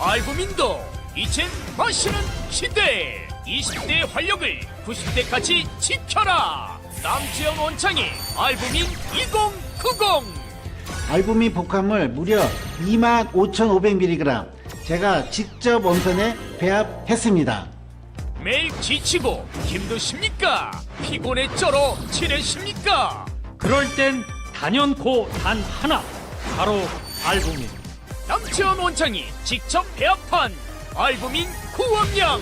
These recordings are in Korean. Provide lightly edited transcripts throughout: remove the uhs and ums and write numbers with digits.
알부민도 이젠 마시는 시대. 20대의 활력을 90대까지 지켜라. 남지영 원창의 알부민 2090. 알부민 복합물 무려 25,500mg 제가 직접 원편에 배합했습니다. 매일 지치고 힘드십니까? 피곤에 쩔어 지내십니까? 그럴 땐 단연코 단 하나, 바로 알부민. 남지원 원장이 직접 배합한 알부민 구원량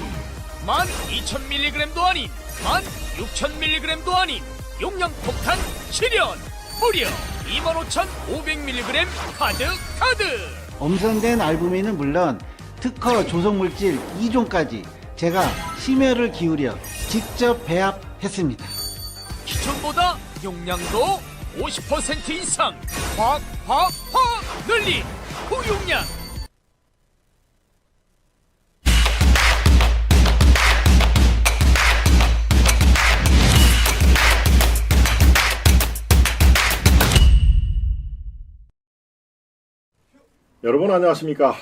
12,000mg도 아닌 16,000mg도 아닌 용량 폭탄 실현 무려 25,500mg 가득. 엄선된 알부민은 물론 특허 조성물질 2종까지 제가 심혈을 기울여 직접 배합했습니다. 기존보다 용량도 50% 이상 확 늘린 고용량. 여러분 안녕하십니까?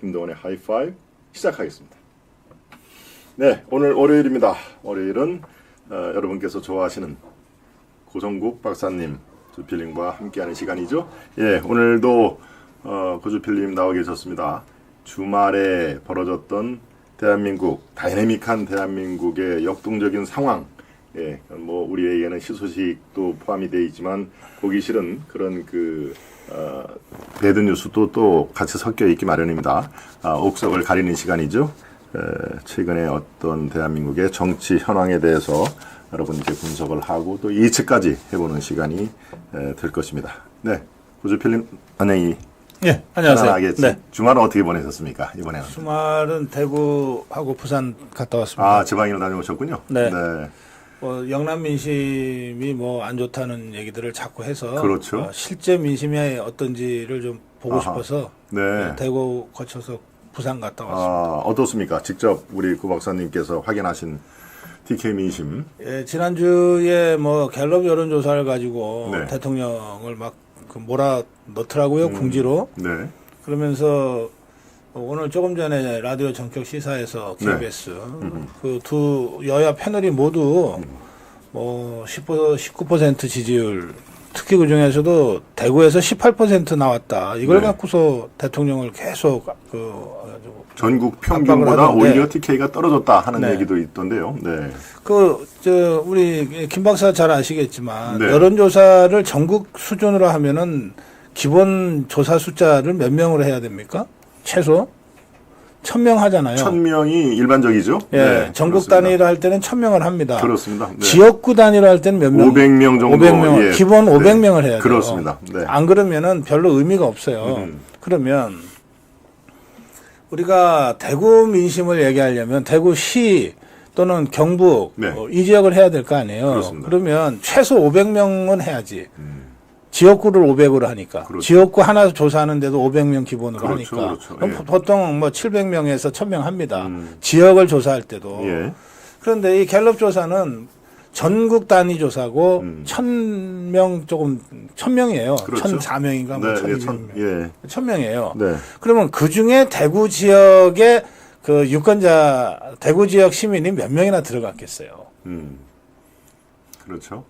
김동원의 하이파이브 시작하겠습니다. 네, 오늘 월요일입니다. 월요일은 여러분께서 좋아하시는 고정국 박사님, 주필님과 함께하는 시간이죠. 예, 오늘도 고주필님 나와 계셨습니다. 주말에 벌어졌던 대한민국, 다이내믹한 대한민국의 역동적인 상황, 예, 뭐 우리에게는 희소식도 포함이 되어 있지만 보기 싫은 그런 배드 뉴스도 또 같이 섞여 있기 마련입니다. 옥석을 가리는 시간이죠. 최근에 어떤 대한민국의 정치 현황에 대해서 여러분께 분석을 하고 또 예측까지 해보는 시간이 될 것입니다. 네, 고주필님 안녕히. 예, 안녕하세요. 편안하게 네. 주말은 어떻게 보내셨습니까? 이번에는? 주말은 대구하고 부산 갔다 왔습니다. 아, 지방으로 다녀오셨군요. 네. 영남 민심이 뭐 안 좋다는 얘기들을 자꾸 해서 그렇죠. 실제 민심이 어떤지를 좀 보고 싶어서 네. 대구 거쳐서 부산 갔다 왔습니다. 어떻습니까? 직접 우리 구 박사님께서 확인하신 TK 민심. 예, 지난주에 뭐 갤럽 여론조사를 가지고 네. 대통령을 막 몰아 넣더라고요, 궁지로. 네. 그러면서 오늘 조금 전에 라디오 전격 시사에서 KBS 그 두 여야 패널이 모두 뭐 19% 지지율, 특히 그 중에서도 대구에서 18% 나왔다. 이걸 네. 갖고서 대통령을 계속 전국 압박을 평균보다 하던데. 오히려 TK가 떨어졌다 하는 네. 얘기도 있던데요. 네. 우리 김 박사 잘 아시겠지만 네. 여론조사를 전국 수준으로 하면은 기본 조사 숫자를 몇 명으로 해야 됩니까? 최소 1,000명 하잖아요. 1,000명이 일반적이죠. 예, 네, 전국 그렇습니다. 단위로 할 때는 1,000명을 합니다. 그렇습니다. 네. 지역구 단위로 할 때는 몇 명? 500명 정도. 500명. 예. 기본 네. 500명을 해야 돼요. 그렇습니다. 네. 안 그러면은 별로 의미가 없어요. 그러면 우리가 대구 민심을 얘기하려면 대구시 또는 경북 네. 이 지역을 해야 될 거 아니에요. 그렇습니다. 그러면 최소 500명은 해야지. 지역구를 500으로 하니까. 그렇죠. 지역구 하나 조사하는데도 500명 기본으로 그렇죠, 하니까. 그렇죠. 그럼 예. 보통 뭐 700명에서 1000명 합니다. 지역을 조사할 때도. 예. 그런데 이 갤럽 조사는 전국 단위 조사고 1,000명 조금 1,000명이에요. 그렇죠. 1,004명인가 뭐 네, 1,200명. 예. 1,000명이에요. 네. 그러면 그 중에 대구 지역의 그 유권자 대구 지역 시민이 몇 명이나 들어갔겠어요. 그렇죠.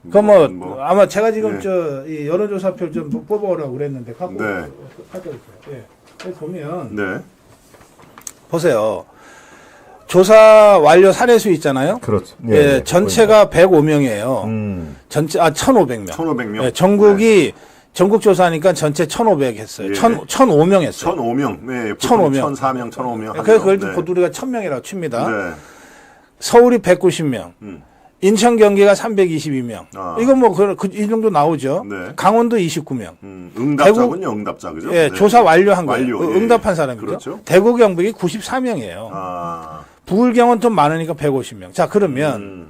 아마 제가 지금 예. 이 여론조사표 좀 뽑아오라고 그랬는데 갖고 네. 가져올게요. 예. 여기 보면 네. 보세요. 조사 완료 사례수 있잖아요. 그렇죠. 예, 전체가 105명이에요. 전체 1,500명. 1,500명. 예, 전국이 전국 조사하니까 전체 1,500 했어요. 예. 1,005명 했어요. 1,005명. 네. 1,005명. 1,004명, 1,005명. 그래서 그걸 네. 곧 우리가 1,000명이라고 칩니다. 네. 서울이 190명. 인천 경기가 322명. 이건 뭐 이 정도 나오죠. 네. 강원도 29명. 응답자군요, 응답자. 그죠? 예, 네. 조사 완료한 거예요. 완료, 예. 응답한 사람이죠. 그렇죠. 대구 경북이 94명이에요. 부울경은 좀 많으니까 150명. 자, 그러면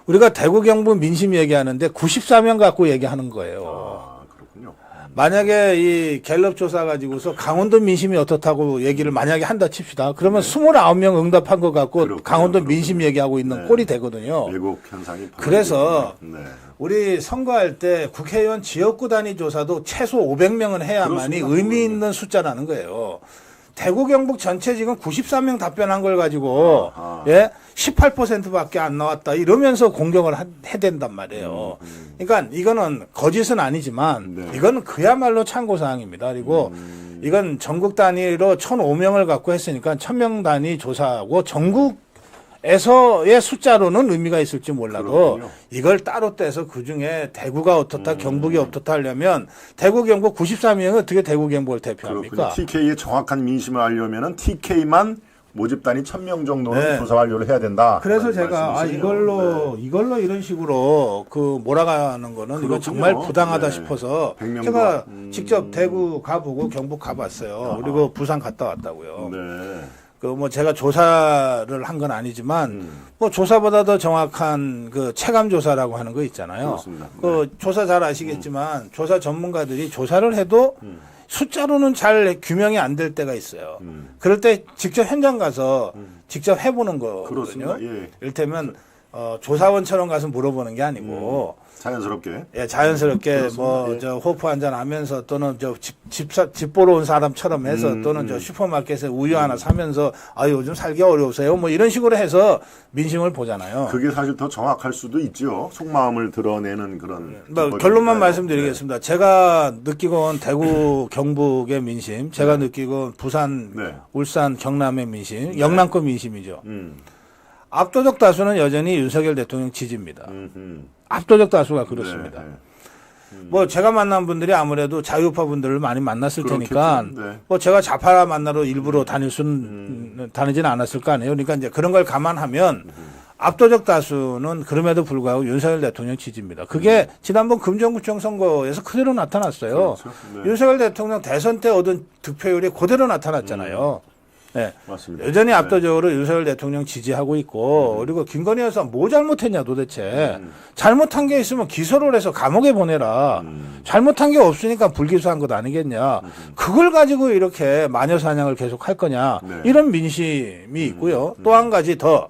우리가 대구 경북 민심 얘기하는데 94명 갖고 얘기하는 거예요. 그렇군요. 만약에 이 갤럽 조사 가지고서 강원도 민심이 어떻다고 얘기를 만약에 한다 칩시다. 그러면 29명 응답한 것 갖고 그렇군요. 강원도 그렇군요. 민심 얘기하고 있는 네. 꼴이 되거든요. 왜곡 현상이 그래서 네. 우리 선거할 때 국회의원 지역구 단위 조사도 최소 500명은 해야만이 그렇습니다. 의미 있는 숫자라는 거예요. 대구 경북 전체 지금 94명 답변한 걸 가지고 예 18%밖에 안 나왔다 이러면서 공격을 해댄단 말이에요. 그러니까 이거는 거짓은 아니지만 네. 이거는 그야말로 참고 사항입니다. 그리고 이건 전국 단위로 1,005명을 갖고 했으니까 1,000명 단위 조사하고 전국에서의 숫자로는 의미가 있을지 몰라도 그렇군요. 이걸 따로 떼서 그중에 대구가 어떻다 경북이 어떻다 하려면 대구 경북 94명이 어떻게 대구 경북을 대표합니까? 그렇군요. TK의 정확한 민심을 알려면은 TK만 모집 단위 1,000명 정도는 네. 조사 완료를 해야 된다. 그래서 그런 제가 말씀이시네요. 이걸로 이런 식으로 그 몰아가는 거는 그렇군요. 이건 정말 부당하다 네. 싶어서 100명도. 제가 직접 대구 가보고 경북 가봤어요. 그리고 부산 갔다 왔다고요. 네. 그 뭐 제가 조사를 한 건 아니지만 뭐 조사보다 더 정확한 그 체감 조사라고 하는 거 있잖아요. 그렇습니다. 그 조사 잘 아시겠지만 조사 전문가들이 조사를 해도 숫자로는 잘 규명이 안 될 때가 있어요. 그럴 때 직접 현장 가서 직접 해보는 거거든요. 그렇습니다. 예. 이를테면 조사원처럼 가서 물어보는 게 아니고 자연스럽게. 예, 자연스럽게 그렇습니다. 뭐 예. 저 호프 한잔 하면서 또는 저 집 보러 온 사람처럼 해서 또는 저 슈퍼마켓에 우유 하나 사면서 아 요즘 살기 어려우세요 뭐 이런 식으로 해서 민심을 보잖아요. 그게 사실 더 정확할 수도 있죠. 속마음을 드러내는 그런. 뭐 기법이니까요. 결론만 말씀드리겠습니다. 제가 느끼고 온 대구 경북의 민심, 제가 느끼고 온 부산, 네. 울산, 경남의 민심, 영남권 민심이죠. 음. 압도적 다수는 여전히 윤석열 대통령 지지입니다. 음. 압도적 다수가 그렇습니다. 네, 네. 뭐 제가 만난 분들이 아무래도 자유파 분들을 많이 만났을 테니까 그렇겠죠. 네. 뭐 제가 좌파 만나러 일부러 다니지는 않았을 거 아니에요. 그러니까 이제 그런 걸 감안하면 압도적 다수는 그럼에도 불구하고 윤석열 대통령 지지입니다. 그게 지난번 금정구청 선거에서 그대로 나타났어요. 그렇죠. 네. 윤석열 대통령 대선 때 얻은 득표율이 그대로 나타났잖아요. 네. 맞습니다. 여전히 압도적으로 윤석열 대통령 지지하고 있고 그리고 김건희 여사 뭐 잘못했냐 도대체 잘못한 게 있으면 기소를 해서 감옥에 보내라 잘못한 게 없으니까 불기소한 것 아니겠냐 그걸 가지고 이렇게 마녀 사냥을 계속 할 거냐 네. 이런 민심이 있고요. 또 한 가지 더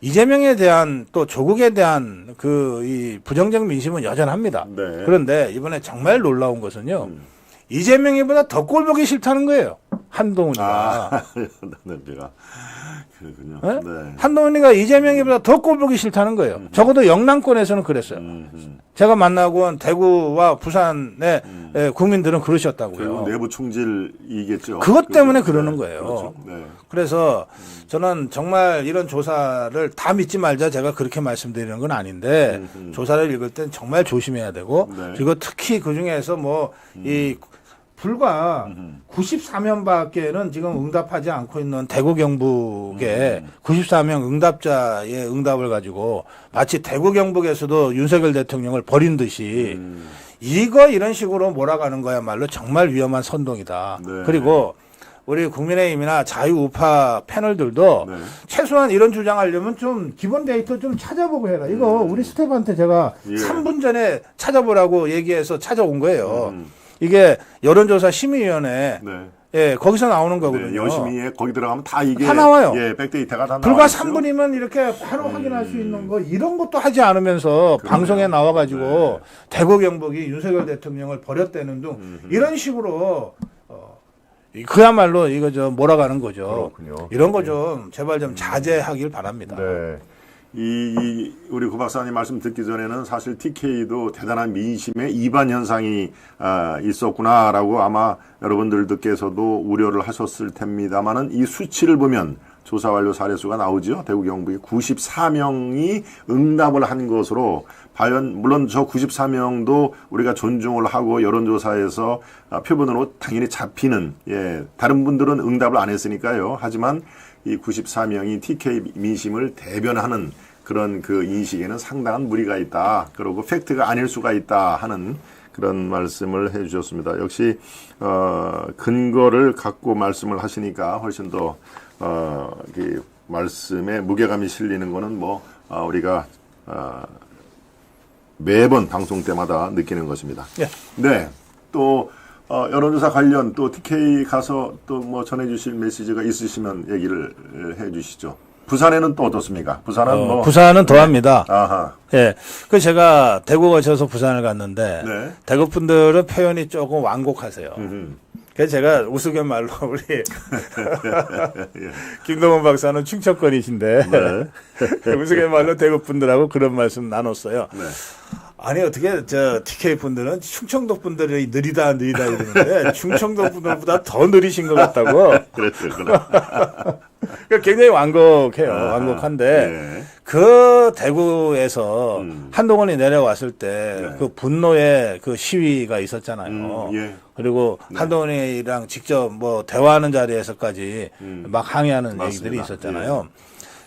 이재명에 대한 또 조국에 대한 그 이 부정적 민심은 여전합니다. 네. 그런데 이번에 정말 놀라운 것은요. 이재명이보다 더 꼴보기 싫다는 거예요. 한동훈이가. 아, 네, 제가 그렇군요. 네? 네. 한동훈이가 이재명이보다 더 꼴보기 싫다는 거예요. 적어도 영남권에서는 그랬어요. 제가 만나고 온 대구와 부산의 국민들은 결국 그러셨다고요. 내부 총질이겠죠. 그것 때문에 그렇죠. 그러는 네. 거예요. 그렇죠. 네. 그래서 저는 정말 이런 조사를 다 믿지 말자 제가 그렇게 말씀드리는 건 아닌데 조사를 읽을 땐 정말 조심해야 되고 네. 그리고 특히 그중에서 뭐 이 불과 94명밖에는 지금 응답하지 않고 있는 대구 경북의 94명 응답자의 응답을 가지고 마치 대구 경북에서도 윤석열 대통령을 버린 듯이 이런 식으로 몰아가는 거야말로 정말 위험한 선동이다. 네. 그리고 우리 국민의힘이나 자유우파 패널들도 네. 최소한 이런 주장하려면 좀 기본 데이터 좀 찾아보고 해라. 이거 우리 스텝한테 제가 예. 3분 전에 찾아보라고 얘기해서 찾아온 거예요. 이게 여론조사 심의위원회 네. 예, 거기서 나오는 거거든요. 네, 열심히 거기 들어가면 다 이게 다 나와요. 예, 백데이터가 다 불과 나와 있어요. 3분이면 이렇게 바로 확인할 수 있는 거 이런 것도 하지 않으면서 방송에 나와가지고 대구 경북이 윤석열 대통령을 버렸다는 등 이런 식으로 그야말로 이거 좀 몰아가는 거죠. 그렇군요. 이런 거 좀 제발 좀 자제하길 바랍니다. 네. 우리 구 박사님 말씀 듣기 전에는 사실 TK도 대단한 민심의 이반 현상이 있었구나라고 아마 여러분들께서도 우려를 하셨을 텐입니다만은 이 수치를 보면 조사 완료 사례수가 나오죠. 대구 경북이 94명이 응답을 한 것으로 과연 물론 저 94명도 우리가 존중을 하고 여론조사에서 표본으로 당연히 잡히는 다른 분들은 응답을 안 했으니까요. 하지만 이 94명이 TK 민심을 대변하는 그런 그 인식에는 상당한 무리가 있다. 그리고 팩트가 아닐 수가 있다 하는 그런 말씀을 해 주셨습니다. 역시 근거를 갖고 말씀을 하시니까 훨씬 더 그 말씀에 무게감이 실리는 거는 우리가 매번 방송 때마다 느끼는 것입니다. 예. 네. 또 여론조사 관련 또 TK 가서 또 뭐 전해주실 메시지가 있으시면 얘기를 해주시죠. 부산에는 또 어떻습니까? 부산은 부산은 더합니다. 아하. 예. 그 제가 대구 거쳐서 부산을 갔는데 네. 대구 분들은 표현이 조금 완곡하세요. 그래서 제가 우스갯말로 우리 김동원 박사는 충청권이신데 우스갯말로 대구 분들하고 그런 말씀 나눴어요. 네. 아니 어떻게 저 TK 분들은 충청도 분들이 느리다 이러는데 충청도 분들보다 더 느리신 것 같다고. 그랬구나. 그러니까 굉장히 완곡해요. 완곡한데 예. 그 대구에서 한동훈이 내려왔을 때 네. 그 분노의 그 시위가 있었잖아요. 예. 그리고 한동훈이랑 직접 뭐 대화하는 자리에서까지 막 항의하는 맞습니다. 얘기들이 있었잖아요.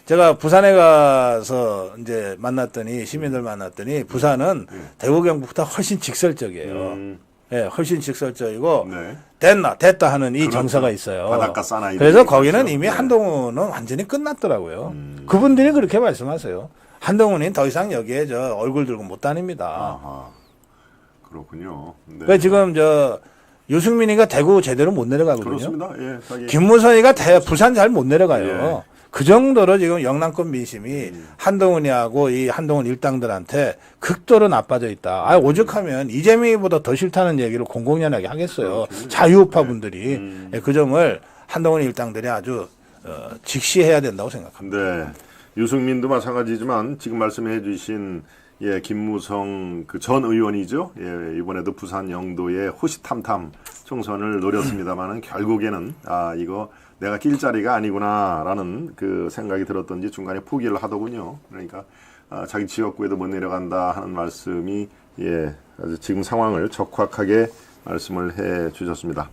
제가 부산에 가서 이제 만났더니 시민들 만났더니 부산은 대구 경북보다 훨씬 직설적이에요. 예, 훨씬 직설적이고 네. 됐다 하는 이 그렇죠. 정서가 있어요. 바닷가 사나이들이 그래서 거기는 있었죠. 이미 네. 한동훈은 완전히 끝났더라고요. 그분들이 그렇게 말씀하세요. 한동훈이 더 이상 여기에 저 얼굴 들고 못 다닙니다. 아하. 그렇군요. 네. 그러니까 지금 저 유승민이가 대구 제대로 못 내려가거든요. 그렇습니다. 예. 자기 김무성이가 부산 잘 못 내려가요. 예. 그 정도로 지금 영남권 민심이 한동훈이하고 이 한동훈 일당들한테 극도로 나빠져 있다. 아, 오죽하면 이재명이보다 더 싫다는 얘기를 공공연하게 하겠어요. 자유우파 분들이. 예, 그 점을 한동훈 일당들이 아주 직시해야 된다고 생각합니다. 네. 유승민도 마찬가지지만 지금 말씀해 주신 예, 김무성 그 전 의원이죠. 예, 이번에도 부산 영도에 호시탐탐 총선을 노렸습니다만은 결국에는 이거 내가 낄 자리가 아니구나라는 그 생각이 들었던지 중간에 포기를 하더군요. 그러니까 자기 지역구에도 못 내려간다 하는 말씀이 예, 아주 지금 상황을 적확하게 말씀을 해 주셨습니다.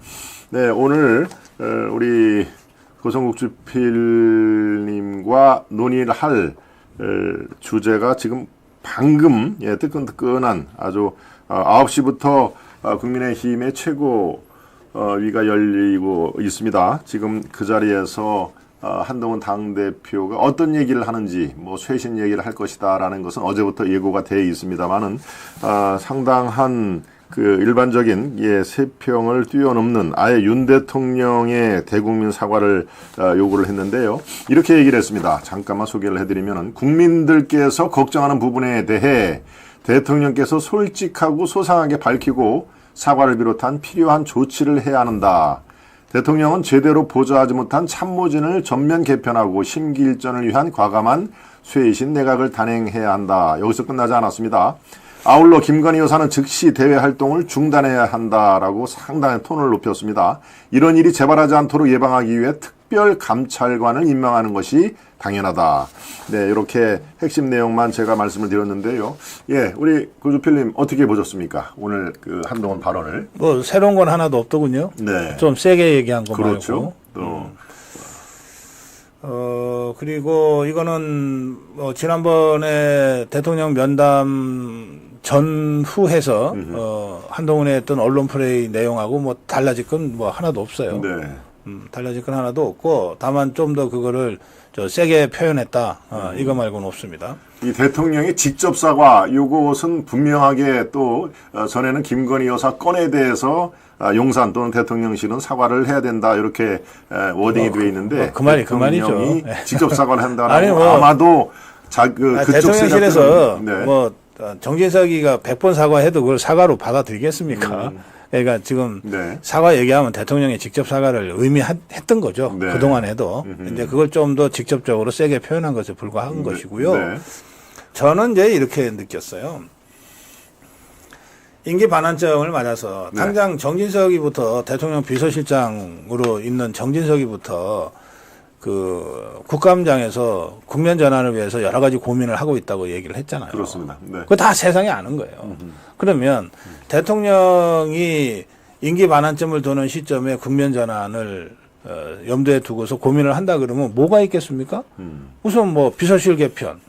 네, 오늘 우리 고성국 주필님과 논의를 할 주제가 지금 방금 예, 뜨끈뜨끈한 아주 9시부터 국민의힘의 최고 위가 열리고 있습니다. 지금 그 자리에서 한동훈 당대표가 어떤 얘기를 하는지 뭐 쇄신 얘기를 할 것이다라는 것은 어제부터 예고가 돼 있습니다만은 상당한 그 일반적인 예, 세평을 뛰어넘는 아예 윤 대통령의 대국민 사과를 요구를 했는데요. 이렇게 얘기를 했습니다. 잠깐만 소개를 해드리면은 국민들께서 걱정하는 부분에 대해 대통령께서 솔직하고 소상하게 밝히고 사과를 비롯한 필요한 조치를 해야 한다. 대통령은 제대로 보좌하지 못한 참모진을 전면 개편하고 심기일전을 위한 과감한 쇄신 내각을 단행해야 한다. 여기서 끝나지 않았습니다. 아울러 김건희 여사는 즉시 대외 활동을 중단해야 한다라고 상당한 톤을 높였습니다. 이런 일이 재발하지 않도록 예방하기 위해 특별 감찰관을 임명하는 것이 당연하다. 네, 이렇게 핵심 내용만 제가 말씀을 드렸는데요. 예, 우리 고주필님 어떻게 보셨습니까? 오늘 그 한동훈 발언을. 뭐 새로운 건 하나도 없더군요. 네. 좀 세게 얘기한 거 그렇죠. 말고. 그리고 이거는 지난번에 대통령 면담 전후해서 한동훈의 했던 언론 플레이 내용하고 뭐 달라질 건 뭐 하나도 없어요. 네. 달라질 건 하나도 없고 다만 좀 더 그거를 세게 표현했다. 이거 말고는 없습니다. 이 대통령의 직접 사과 요것은 분명하게 또 전에는 김건희 여사 건에 대해서 용산 또는 대통령실은 사과를 해야 된다 이렇게 워딩이 되어 있는데 그 말이 그 말이죠. 대통령이 직접 사과를 한다라고 아니, 뭐, 아마도 그쪽 대통령실에서 네. 뭐 정진석이가 100번 사과해도 그걸 사과로 받아들이겠습니까? 그러니까 지금 네. 사과 얘기하면 대통령이 직접 사과를 의미했던 거죠. 네. 그동안 해도. 근데 그걸 좀 더 직접적으로 세게 표현한 것에 불과한 것이고요. 네. 저는 이제 이렇게 느꼈어요. 임기 반환점을 맞아서 네. 당장 정진석이부터 대통령 비서실장으로 있는 정진석이부터 그 국감장에서 국면 전환을 위해서 여러 가지 고민을 하고 있다고 얘기를 했잖아요. 그렇습니다. 네. 그거 다 세상에 아는 거예요. 그러면 대통령이 임기 반환점을 도는 시점에 국면 전환을 염두에 두고서 고민을 한다 그러면 뭐가 있겠습니까? 우선 뭐 비서실 개편.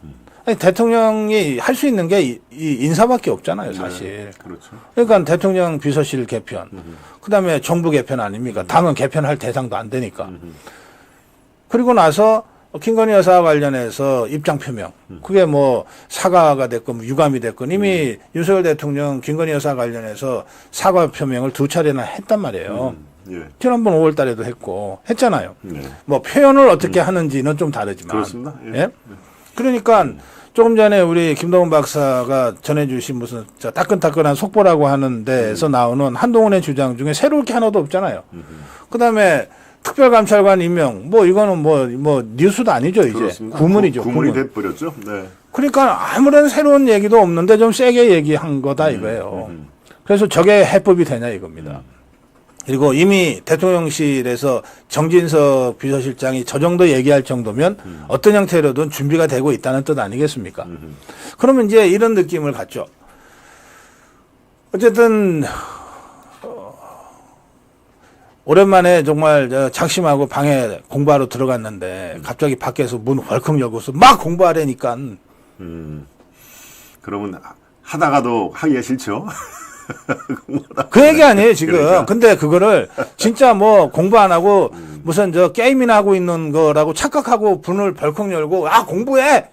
아니, 대통령이 할 수 있는 게 이 인사밖에 없잖아요, 사실. 네. 그렇죠. 그러니까 대통령 비서실 개편. 그다음에 정부 개편 아닙니까? 당은 개편할 대상도 안 되니까. 그리고 나서 김건희 여사 관련해서 입장 표명. 그게 뭐 사과가 됐건 유감이 됐건 이미 윤석열 대통령 김건희 여사 관련해서 사과 표명을 2차례나 했단 말이에요. 예. 지난번 5월 달에도 했고 했잖아요. 네. 뭐 표현을 어떻게 하는지는 좀 다르지만. 그렇습니다. 예. 예? 그러니까 조금 전에 우리 김동훈 박사가 전해주신 무슨 저 따끈따끈한 속보라고 하는 데에서 나오는 한동훈의 주장 중에 새로울 게 하나도 없잖아요. 그 다음에 특별감찰관 임명, 뭐 이거는 뭐 뉴스도 아니죠, 이제. 그렇습니다. 구문이죠. 구문이 구문. 돼버렸죠. 네. 그러니까 아무런 새로운 얘기도 없는데 좀 세게 얘기한 거다 이거예요. 그래서 저게 해법이 되냐 이겁니다. 그리고 이미 대통령실에서 정진석 비서실장이 저 정도 얘기할 정도면 어떤 형태로든 준비가 되고 있다는 뜻 아니겠습니까? 그러면 이제 이런 느낌을 갖죠. 어쨌든 오랜만에 정말 작심하고 방에 공부하러 들어갔는데 갑자기 밖에서 문 벌컥 열고서 막 공부하려니까 그러면 하다가도 하기가 싫죠. 그 얘기 아니에요, 지금. 그러니까. 근데 그거를 진짜 뭐 공부 안 하고 무슨 저 게임이나 하고 있는 거라고 착각하고 문을 벌컥 열고 아, 공부해!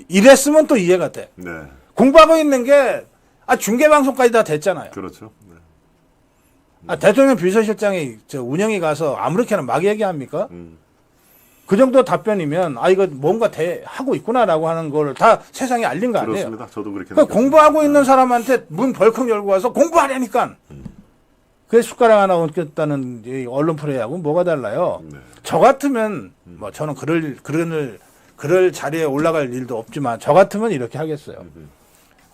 이랬으면 또 이해가 돼. 네. 공부하고 있는 게 중계방송까지 다 됐잖아요. 그렇죠. 네. 대통령 비서실장이 저 운영이 가서 아무렇게나 막 얘기합니까? 그 정도 답변이면 이거 뭔가 하고 있구나라고 하는 걸 다 세상에 알린 거 아니에요? 그렇습니다. 저도 그렇게 그러니까 공부하고 있는 사람한테 문 벌컥 열고 와서 공부하려니까 그게 숟가락 하나 얹겠다는 이 언론 프레이하고 뭐가 달라요? 네. 저 같으면 뭐 저는 그럴 자리에 올라갈 일도 없지만 저 같으면 이렇게 하겠어요.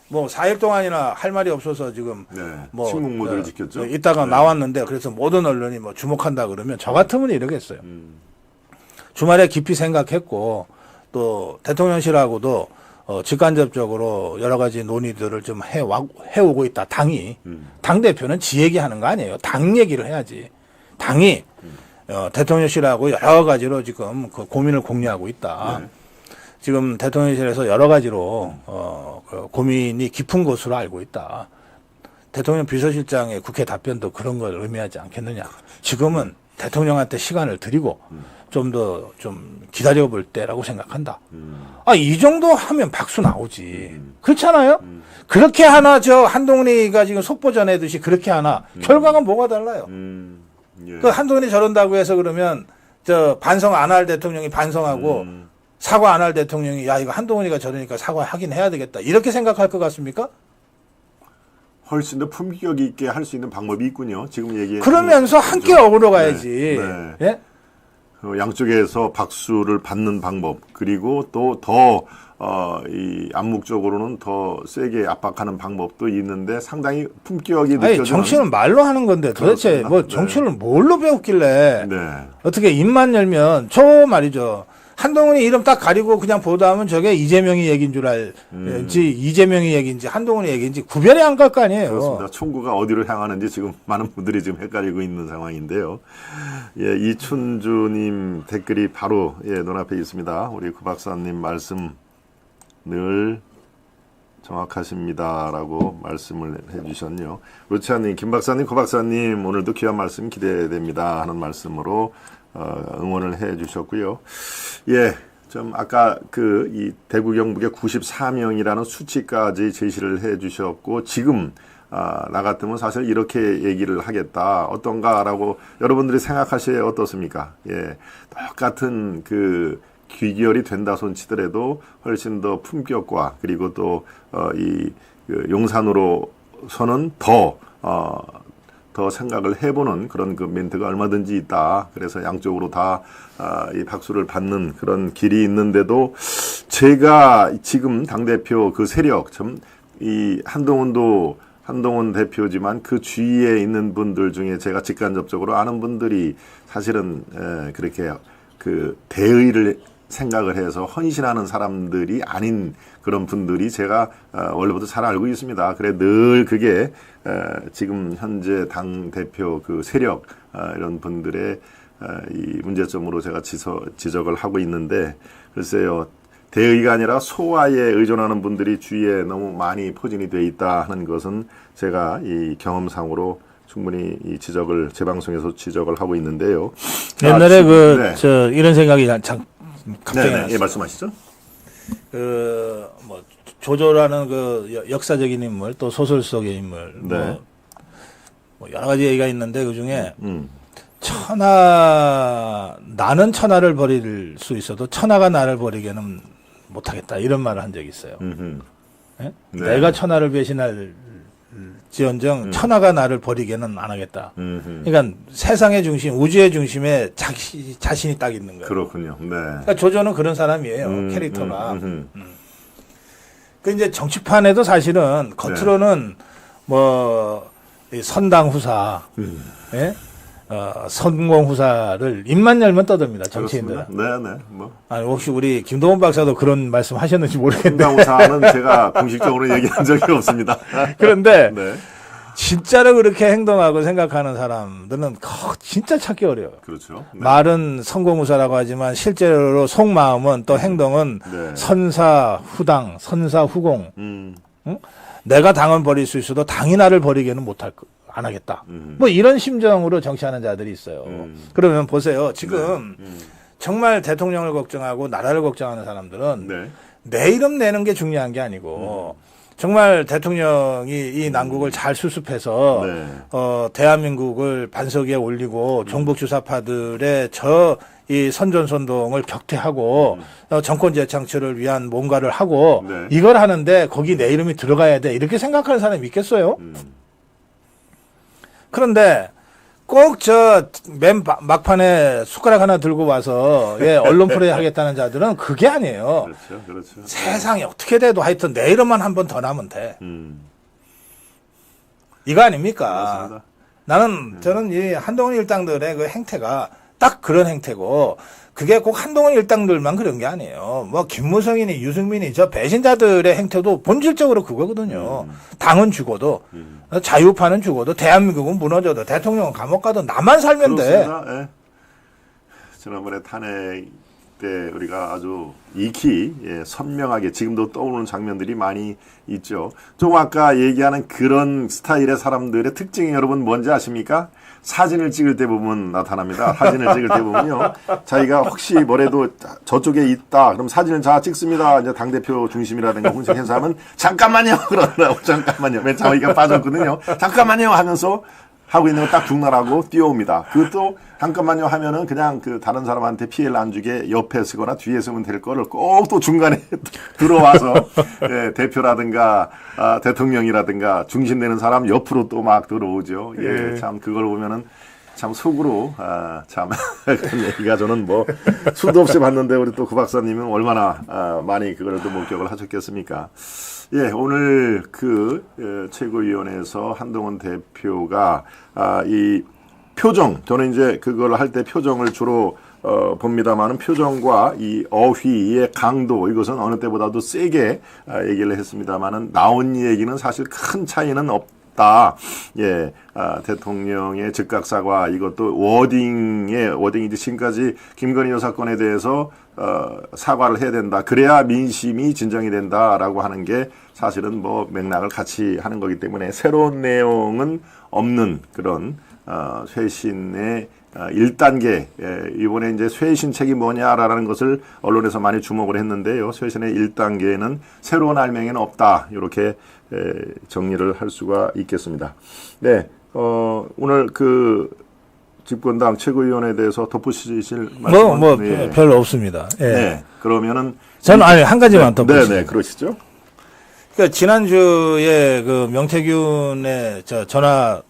뭐 4일 동안이나 할 말이 없어서 지금 네. 뭐 침묵 모드를 지켰죠. 이따가 네. 나왔는데 그래서 모든 언론이 뭐 주목한다 그러면 저 같으면 이러겠어요. 주말에 깊이 생각했고 또 대통령실하고도 직간접적으로 여러 가지 논의들을 좀 해오고 있다. 당이 당 대표는 지 얘기하는 거 아니에요. 당 얘기를 해야지. 당이 대통령실하고 여러 가지로 지금 그 고민을 공유하고 있다. 네. 지금 대통령실에서 여러 가지로 그 고민이 깊은 것으로 알고 있다. 대통령 비서실장의 국회 답변도 그런 걸 의미하지 않겠느냐. 지금은 대통령한테 시간을 드리고 좀 더 좀 기다려볼 때라고 생각한다. 이 정도 하면 박수 나오지. 그렇잖아요? 그렇게 하나 한동훈이가 지금 속보 전해듯이 그렇게 하나 결과가 뭐가 달라요? 예. 그 한동훈이 저런다고 해서 그러면 반성 안 할 대통령이 반성하고 사과 안 할 대통령이 야 이거 한동훈이가 저러니까 사과하긴 해야 되겠다. 이렇게 생각할 것 같습니까? 훨씬 더 품격 있게 할 수 있는 방법이 있군요. 지금 얘기해. 그러면서 함께 어우러 가야지. 네. 예? 양쪽에서 박수를 받는 방법 그리고 또 더 이 암묵적으로는 더 세게 압박하는 방법도 있는데 상당히 품격이 느껴지는. 정치는 말로 하는 건데 도대체 그렇습니다. 뭐 정치를 뭘로 배웠길래 네. 어떻게 입만 열면 저 말이죠. 한동훈이 이름 딱 가리고 그냥 보도하면 저게 이재명이 얘기인 줄 알지 이재명이 얘기인지 한동훈이 얘기인지 구별이 안 갈 거 아니에요. 그렇습니다. 총구가 어디로 향하는지 지금 많은 분들이 지금 헷갈리고 있는 상황인데요. 예, 이춘주님 댓글이 바로 눈앞에 있습니다. 우리 구 박사님 말씀 늘 정확하십니다라고 말씀을 해주셨네요. 루치아님, 김 박사님, 구 박사님 오늘도 귀한 말씀 기대됩니다 하는 말씀으로 응원을 해주셨고요. 예, 좀 아까 이 대구 경북의 94명이라는 수치까지 제시를 해주셨고 지금 나 같으면 사실 이렇게 얘기를 하겠다 어떤가라고 여러분들이 생각하시에 어떻습니까? 예, 똑같은 귀결이 된다 손치더라도 훨씬 더 품격과 그리고 또 용산으로서는 더 생각을 해보는 그런 멘트가 얼마든지 있다. 그래서 양쪽으로 다 이 박수를 받는 그런 길이 있는데도 제가 지금 당대표 그 세력, 이 한동훈 대표지만 그 주위에 있는 분들 중에 제가 직간접적으로 아는 분들이 사실은 그렇게 대의를 생각을 해서 헌신하는 사람들이 아닌 그런 분들이 제가 원래부터 잘 알고 있습니다. 그래 늘 그게 지금 현재 당 대표 세력 이런 분들의 이 문제점으로 제가 지적을 하고 있는데 글쎄요. 대의가 아니라 소화에 의존하는 분들이 주위에 너무 많이 포진이 되어 있다 하는 것은 제가 이 경험상으로 충분히 이 지적을 제 방송에서 지적을 하고 있는데요. 옛날에 네. 이런 생각이 갑자기 났어요. 예, 말씀하시죠. 조조라는 역사적인 인물 또 소설 속의 인물 네. 뭐 여러 가지 얘기가 있는데 그 중에 나는 천하를 버릴 수 있어도 천하가 나를 버리게는 못하겠다 이런 말을 한 적이 있어요. 예? 네. 내가 천하를 배신할 지언정 천하가 나를 버리게는 안 하겠다. 그러니까 세상의 중심, 우주의 중심에 자신이 딱 있는 거예요. 그렇군요. 네. 그러니까 조조는 그런 사람이에요. 캐릭터가. 그 이제 정치판에도 사실은 겉으로는 뭐이 선당 후사, 예? 성공 후사를 입만 열면 떠듭니다. 정치인들은. 네네. 뭐. 아니 혹시 우리 김동원 박사도 그런 말씀 하셨는지 모르겠는데. 선당 후사는 제가 공식적으로 얘기한 적이 없습니다. 그런데 네. 진짜로 그렇게 행동하고 생각하는 사람들은 진짜 찾기 어려워요. 그렇죠. 네. 말은 성공후사라고 하지만 실제로 속마음은 또 행동은 네. 선사후당, 선사후공. 음. 응? 내가 당은 버릴 수 있어도 당이 나를 버리게는 안 하겠다. 뭐 이런 심정으로 정치하는 자들이 있어요. 그러면 보세요. 지금 정말 대통령을 걱정하고 나라를 걱정하는 사람들은 네. 내 이름 내는 게 중요한 게 아니고 정말 대통령이 이 난국을 잘 수습해서 네. 대한민국을 반석 위에 올리고 종북주사파들의 이 선전선동을 격퇴하고 정권 재창출을 위한 뭔가를 하고 네. 이걸 하는데 거기 내 이름이 들어가야 돼 이렇게 생각하는 사람이 있겠어요? 그런데 꼭 맨 막판에 숟가락 하나 들고 와서 언론 플레이 하겠다는 자들은 그게 아니에요. 그렇죠. 그렇죠. 세상이 어떻게 돼도 하여튼 내 이름만 한 번 더 나면 돼. 이거 아닙니까? 그렇습니다. 저는 이 한동훈 일당들의 그 행태가 딱 그런 행태고, 그게 꼭 한동훈 일당들만 그런 게 아니에요. 뭐, 김무성이니 유승민이 저 배신자들의 행태도 본질적으로 그거거든요. 당은 죽어도, 자유파는 죽어도, 대한민국은 무너져도, 대통령은 감옥 가도 나만 살면 돼. 그렇습니다. 예. 지난번에 탄핵 때 우리가 아주 익히 선명하게 지금도 떠오르는 장면들이 많이 있죠. 좀 아까 얘기하는 그런 스타일의 사람들의 특징이 여러분 뭔지 아십니까? 사진을 찍을 때 보면 나타납니다. 사진을 찍을 때 보면요. 자기가 혹시 뭐래도 저쪽에 있다. 그럼 사진을 찍습니다. 이제 당대표 중심이라든가 혼자 행사하면 잠깐만요. 그러더라고. 잠깐만요. 맨 자기가 빠졌거든요. 잠깐만요. 하면서 하고 있는 거 딱 중단하고 뛰어옵니다. 그것도 잠깐만요 하면은 그냥 그 다른 사람한테 피해를 안 주게 옆에 서거나 뒤에 서면 될 거를 꼭 또 중간에 들어와서 대표라든가 대통령이라든가 중심되는 사람 옆으로 또 막 들어오죠. 예, 참 그걸 보면은 참 속으로 참 그런 얘기가 저는 뭐 수도 없이 봤는데 우리 또 구 박사님은 얼마나 많이 그걸 또 목격을 하셨겠습니까? 예, 오늘 최고위원회에서 한동훈 대표가 이 표정, 저는 이제 그걸 할 때 표정을 주로 봅니다만은 표정과 이 어휘의 강도, 이것은 어느 때보다도 세게 얘기를 했습니다만은 나온 얘기는 사실 큰 차이는 없다. 예, 대통령의 즉각 사과, 이것도 워딩이지 지금까지 김건희 여사 건에 대해서 사과를 해야 된다. 그래야 민심이 진정이 된다라고 하는 게 사실은 뭐 맥락을 같이 하는 거기 때문에 새로운 내용은 없는 그런 쇄신의 1단계, 이번에 이제 쇄신책이 뭐냐라는 것을 언론에서 많이 주목을 했는데요. 쇄신의 1단계는 새로운 알맹이는 없다. 이렇게 정리를 할 수가 있겠습니다. 네, 오늘 집권당 최고위원에 대해서 덧붙이실 말씀은 별로 없습니다. 예. 네, 그러면은 저는 한 가지만 덧붙이죠. 네, 그러시죠. 그러니까 지난주에 명태균의 전화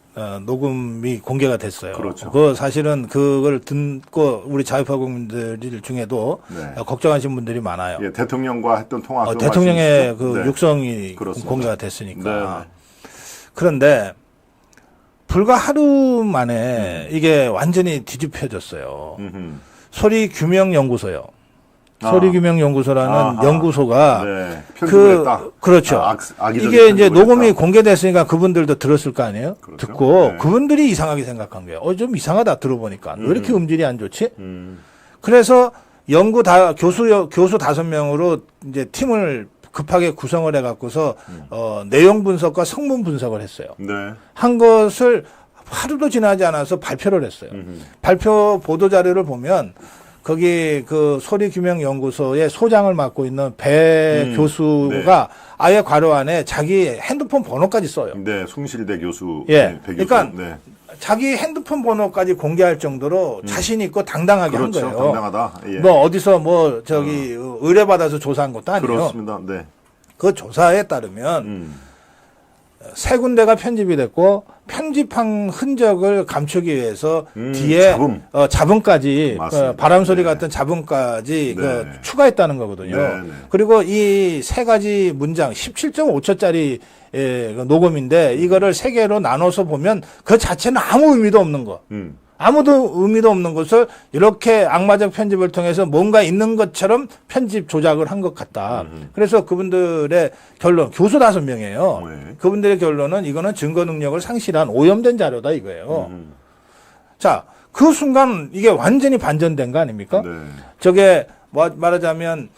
녹음이 공개가 됐어요. 그렇죠. 사실은 그걸 듣고 우리 자유파 국민들 중에도 걱정하신 분들이 많아요. 예, 대통령과 했던 통화. 대통령의 네. 육성이 그렇습니다. 공개가 됐으니까. 네. 그런데 불과 하루 만에 이게 완전히 뒤집혀졌어요. 소리규명연구소요. 소리규명연구소라는 연구소가 편집을 했다. 그렇죠. 이게 이제 녹음이 공개됐으니까 그분들도 들었을 거 아니에요? 그렇죠. 듣고 그분들이 이상하게 생각한 거예요. 좀 이상하다 들어보니까 왜 이렇게 음질이 안 좋지? 그래서 교수 5명으로 이제 팀을 급하게 구성을 해갖고서 내용 분석과 성문 분석을 했어요. 네. 한 것을 하루도 지나지 않아서 발표를 했어요. 발표 보도 자료를 보면 거기 그 소리규명연구소의 소장을 맡고 있는 배 교수가 아예 괄호 안에 자기 핸드폰 번호까지 써요. 네, 숭실대 교수. 예. 네, 배 교수. 그러니까 네. 자기 핸드폰 번호까지 공개할 정도로 자신 있고 당당하게 그렇죠. 한 거예요. 당당하다. 예. 뭐 어디서 뭐 저기 의뢰받아서 조사한 것도 아니에요. 그렇습니다. 네. 그 조사에 따르면 세 군데가 편집이 됐고 편집한 흔적을 감추기 위해서 뒤에 잡음까지 맞습니다. 바람소리 네. 같은 잡음까지 네. 그 추가했다는 거거든요. 네, 네. 그리고 이 세 가지 문장 17.5초짜리 녹음인데 이거를 세 개로 나눠서 보면 그 자체는 아무 의미도 없는 거. 아무도 의미도 없는 것을 이렇게 악마적 편집을 통해서 뭔가 있는 것처럼 편집 조작을 한 것 같다. 그래서 그분들의 결론, 교수 5명이에요. 네. 그분들의 결론은 이거는 증거 능력을 상실한 오염된 자료다 이거예요. 자, 그 순간 이게 완전히 반전된 거 아닙니까? 네. 저게 말하자면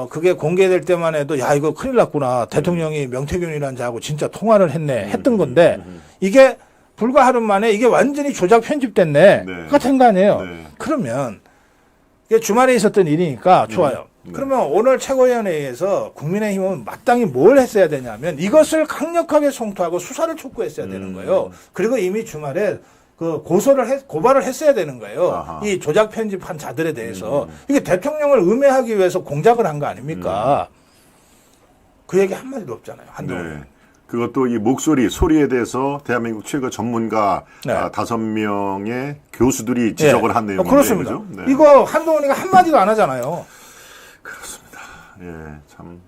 그게 공개될 때만 해도 야 이거 큰일 났구나. 대통령이 명태균이라는 자하고 진짜 통화를 했네 했던 건데 이게 불과 하루 만에 이게 완전히 조작 편집됐네. 네. 같은 거 아니에요. 네. 그러면 이게 주말에 있었던 일이니까 좋아요. 네. 그러면 오늘 최고위원회에서 국민의힘은 마땅히 뭘 했어야 되냐면 이것을 강력하게 송투하고 수사를 촉구했어야 되는 거예요. 그리고 이미 주말에 그 고발을 했어야 되는 거예요. 아하. 이 조작 편집한 자들에 대해서 이게 대통령을 음해하기 위해서 공작을 한 거 아닙니까? 그 얘기 한마디도 없잖아요. 한동안. 네. 그것도 이 목소리, 소리에 대해서 대한민국 최고 전문가 네. 5명의 교수들이 지적을 한 내용인데 그렇습니다. 그죠? 네. 이거 한동훈이가 한마디도 안 하잖아요. 그렇습니다. 예, 참.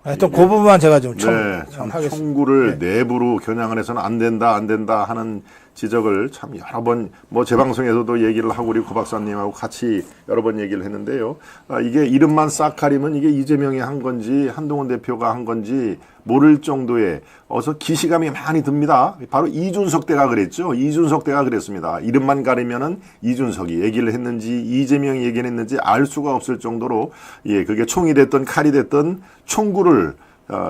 하여튼 그 부분만 제가 좀 네, 참 하겠습니다. 청구를 내부로 겨냥을 해서는 안 된다 하는 지적을 참 여러 번, 뭐 제 방송에서도 얘기를 하고 우리 고 박사님하고 같이 여러 번 얘기를 했는데요. 이게 이름만 싹 가리면 이게 이재명이 한 건지 한동훈 대표가 한 건지 모를 정도의 어서 기시감이 많이 듭니다. 바로 이준석 때가 그랬죠. 이준석 때가 그랬습니다. 이름만 가리면은 이준석이 얘기를 했는지 이재명이 얘기를 했는지 알 수가 없을 정도로 예, 그게 총이 됐든 칼이 됐든 청구를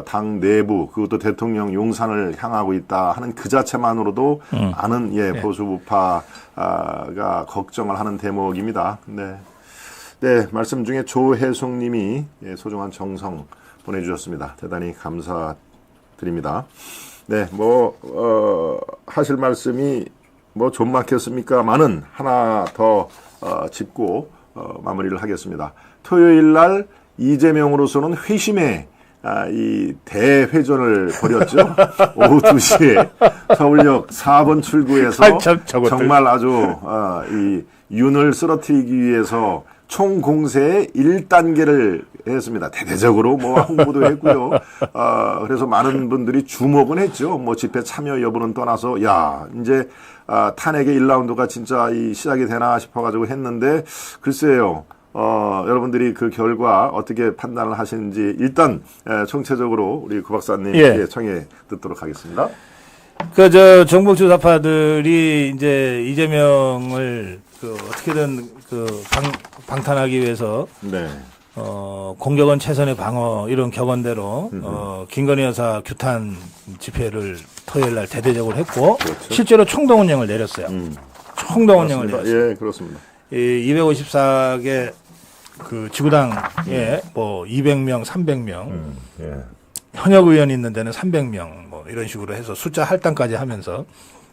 당 내부 그것도 대통령 용산을 향하고 있다 하는 그 자체만으로도 많은 예, 보수 우파가 걱정을 하는 대목입니다. 네, 네 말씀 중에 조혜숙님이 예, 소중한 정성 보내주셨습니다. 대단히 감사드립니다. 네, 하실 말씀이 좀 막혔습니까만은 하나 더 짚고 마무리를 하겠습니다. 토요일 날 이재명으로서는 회심의 이 대회전을 벌였죠. 오후 2시에 서울역 4번 출구에서 정말 아주 이 윤을 쓰러뜨리기 위해서 총공세의 1단계를 했습니다. 대대적으로 홍보도 했고요. 그래서 많은 분들이 주목은 했죠. 집회 참여 여부는 떠나서 야 이제 탄핵의 1라운드가 진짜 시작이 되나 싶어가지고 했는데 글쎄요. 여러분들이 그 결과 어떻게 판단을 하시는지 일단 총체적으로 우리 구 박사님 청해 듣도록 하겠습니다. 정복 주사파들이 이제 이재명을 어떻게든 방탄하기 위해서 네. 공격은 최선의 방어 이런 격언대로 김건희 여사 규탄 집회를 토요일 날 대대적으로 했고 그렇죠. 실제로 총동원령을 내렸어요. 총동원령을 내렸어요. 예, 그렇습니다. 254개 그 지구당에 200명, 300명 예. 현역 의원이 있는 데는 300명 이런 식으로 해서 숫자 할당까지 하면서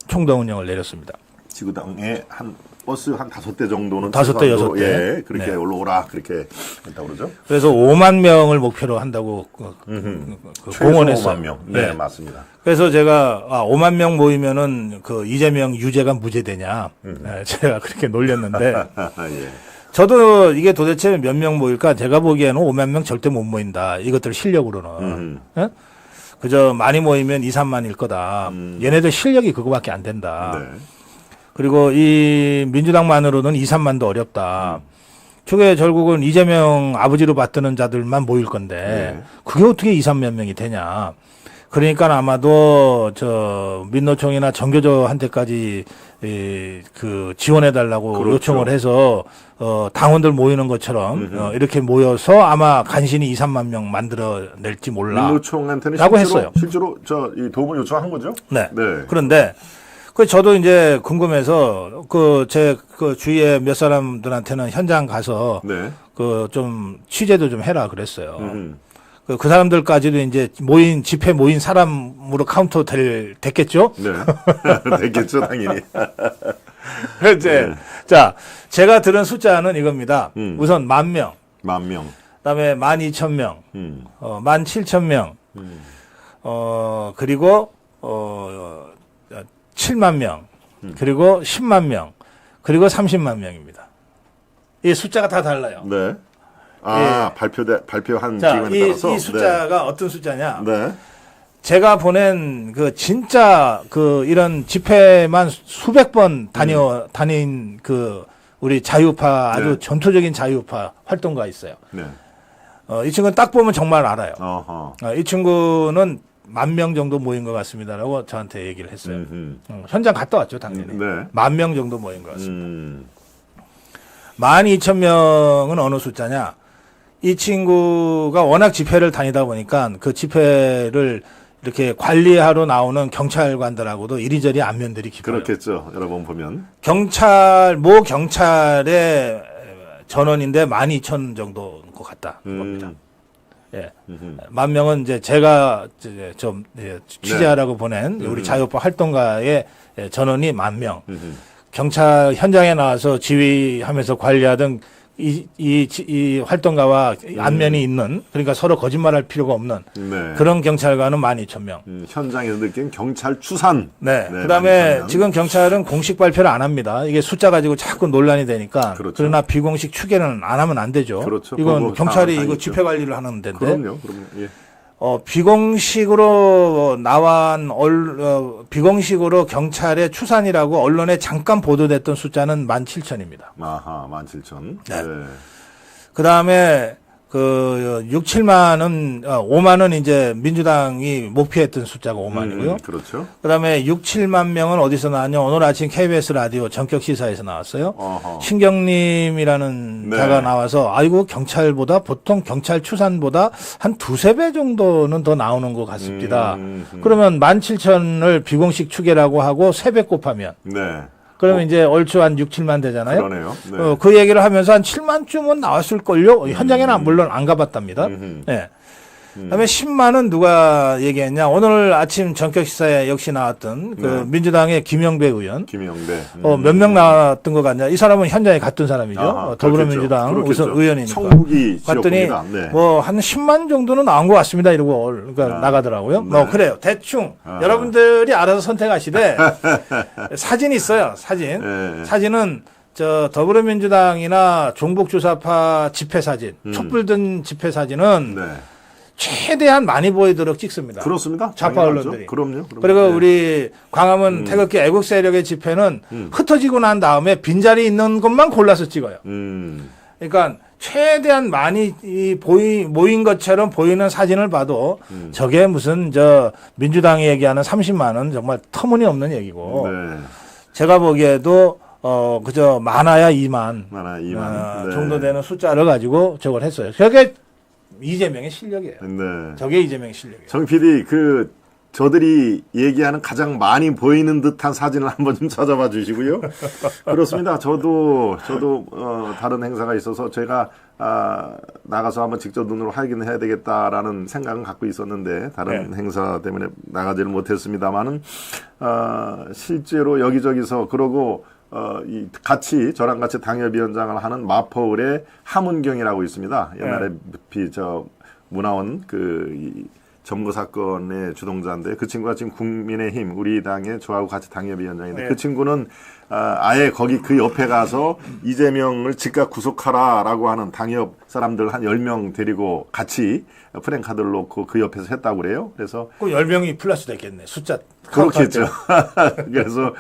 총동원령을 내렸습니다. 지구당에 한 버스 한 5대 정도는 5대, 6대. 예, 그렇게 네. 올라오라 그렇게 했다고 그러죠. 그래서 5만 명을 목표로 한다고 공언했어요. 5만 명. 네, 맞습니다. 그래서 제가 5만 명 모이면은 이재명 유죄가 무죄되냐 제가 그렇게 놀렸는데 예. 저도 이게 도대체 몇 명 모일까 제가 보기에는 5만 명 절대 못 모인다. 이것들 실력으로는 예? 그저 많이 모이면 2, 3만일 거다. 얘네들 실력이 그거밖에 안 된다. 네. 그리고 이 민주당만으로는 2, 3만도 어렵다. 저게 결국은 이재명 아버지로 받드는 자들만 모일 건데 그게 어떻게 2, 3만 명이 되냐. 그러니까 아마도 민노총이나 정교조한테까지 지원해달라고 그렇죠. 요청을 해서 당원들 모이는 것처럼 이렇게 모여서 아마 간신히 2, 3만 명 만들어낼지 몰라. 민노총한테는 라고 했어요. 실제로 이 도움을 요청한 거죠? 네. 네. 그런데 그 저도 이제 궁금해서 제 주위에 몇 사람들한테는 현장 가서 네. 그 좀 취재도 좀 해라 그랬어요. 그 사람들까지도 이제 집회 모인 사람으로 카운터 됐겠죠? 네. 됐겠죠, 당연히. 이제 네. 자, 제가 들은 숫자는 이겁니다. 우선 10,000명, 10,000명. 그다음에 12,000명, 17,000명, 그리고 7만 명, 그리고 10만 명, 그리고 30만 명입니다. 이 숫자가 다 달라요. 네. 발표한 자, 기관에 따라서. 이 숫자가 어떤 숫자냐? 네. 제가 보낸 진짜 이런 집회만 수백 번 다닌 우리 자유파 아주 네. 전투적인 자유파 활동가 있어요. 네. 이 친구는 딱 보면 정말 알아요. 어허. 이 친구는 10,000명 정도 모인 것 같습니다라고 저한테 얘기를 했어요. 현장 갔다 왔죠, 당연히. 네. 10,000명 정도 모인 것 같습니다. 12,000명은 어느 숫자냐? 이 친구가 워낙 집회를 다니다 보니까 그 집회를 이렇게 관리하러 나오는 경찰관들하고도 이리저리 안면들이 깊어요. 그렇겠죠. 여러 번 보면. 모 경찰의 전원인데 12,000 정도인 것 같다. 겁니다. 예. 10,000명은 이제 제가 좀 취재하라고 보낸 우리 자유파 활동가의 전원이 10,000명. 경찰 현장에 나와서 지휘하면서 관리하던 이 활동가와 안면이 있는, 그러니까 서로 거짓말할 필요가 없는 네. 그런 경찰관은 12,000명. 현장에서 느낀 경찰 추산. 네. 네, 그다음에 12,000명. 지금 경찰은 공식 발표를 안 합니다. 이게 숫자 가지고 자꾸 논란이 되니까. 그렇죠. 그러나 비공식 추계는 안 하면 안 되죠. 그렇죠. 이건 그거 경찰이 당연히 이거 있죠. 집회 관리를 하는 데인데. 그럼요. 예. 비공식으로 비공식으로 경찰의 추산이라고 언론에 잠깐 보도됐던 숫자는 17,000입니다. 아하, 17,000. 네. 그 다음에 5만은 이제 민주당이 목표했던 숫자가 5만이고요. 그렇죠. 그 다음에 7만 명은 어디서 나왔냐? 오늘 아침 KBS 라디오 전격 시사에서 나왔어요. 어허. 신경님이라는 네. 자가 나와서 아이고 보통 경찰 추산보다 한 2-3배 정도는 더 나오는 것 같습니다. 그러면 17,000을 비공식 추계라고 하고 3배 곱하면 네. 그러면 이제 얼추 한 6-7만 되잖아요. 그러네요. 네. 그 얘기를 하면서 한 7만쯤은 나왔을걸요. 현장에는 물론 안 가봤답니다. 네. 그다음에 10만은 누가 얘기했냐? 오늘 아침 전격 시사에 역시 나왔던 네. 민주당의 김영배 의원. 김영대. 몇 명 나왔던 것 같냐? 이 사람은 현장에 갔던 사람이죠. 아하, 더불어민주당 그렇겠죠. 우선 의원이니까. 청북이 갔더니 지역구입니다. 네. 한 10만 정도는 나온 것 같습니다. 이러고 나가더라고요. 네. 그래요. 대충 여러분들이 알아서 선택하시되 사진이 있어요. 사진. 네. 사진은 더불어민주당이나 종북주사파 집회 사진, 촛불 든 집회 사진은 네. 최대한 많이 보이도록 찍습니다. 그렇습니다. 좌파 당연하죠. 언론들이. 그럼요. 그리고 네. 우리 광화문 태극기 애국 세력의 집회는 흩어지고 난 다음에 빈자리 있는 것만 골라서 찍어요. 그러니까 최대한 많이 모인 것처럼 보이는 사진을 봐도 저게 무슨 민주당이 얘기하는 30만은 정말 터무니없는 얘기고 네. 제가 보기에도 그저 많아야 2만 네. 정도 되는 숫자를 가지고 저걸 했어요. 저게 이재명의 실력이에요. 네. 저게 이재명의 실력이에요. 정 PD, 저들이 얘기하는 가장 많이 보이는 듯한 사진을 한번 좀 찾아봐 주시고요. 그렇습니다. 저도 다른 행사가 있어서 제가 나가서 한번 직접 눈으로 확인해야 되겠다라는 생각은 갖고 있었는데 다른 행사 때문에 나가지를 못했습니다만은 실제로 여기저기서 그러고 저랑 같이 당협위원장을 하는 마포울의 함은경이라고 있습니다. 옛날에 문화원 점거 사건의 주동자인데 그 친구가 지금 국민의힘 우리 당의 저하고 같이 당협위원장인데 그 친구는 아예 거기 그 옆에 가서 이재명을 즉각 구속하라라고 하는 당협 사람들 한 10명 데리고 같이 프랭카드를 놓고 그 옆에서 했다고 그래요. 그래서 그 10명이 플러스 됐겠네. 숫자. 그렇겠죠. 그래서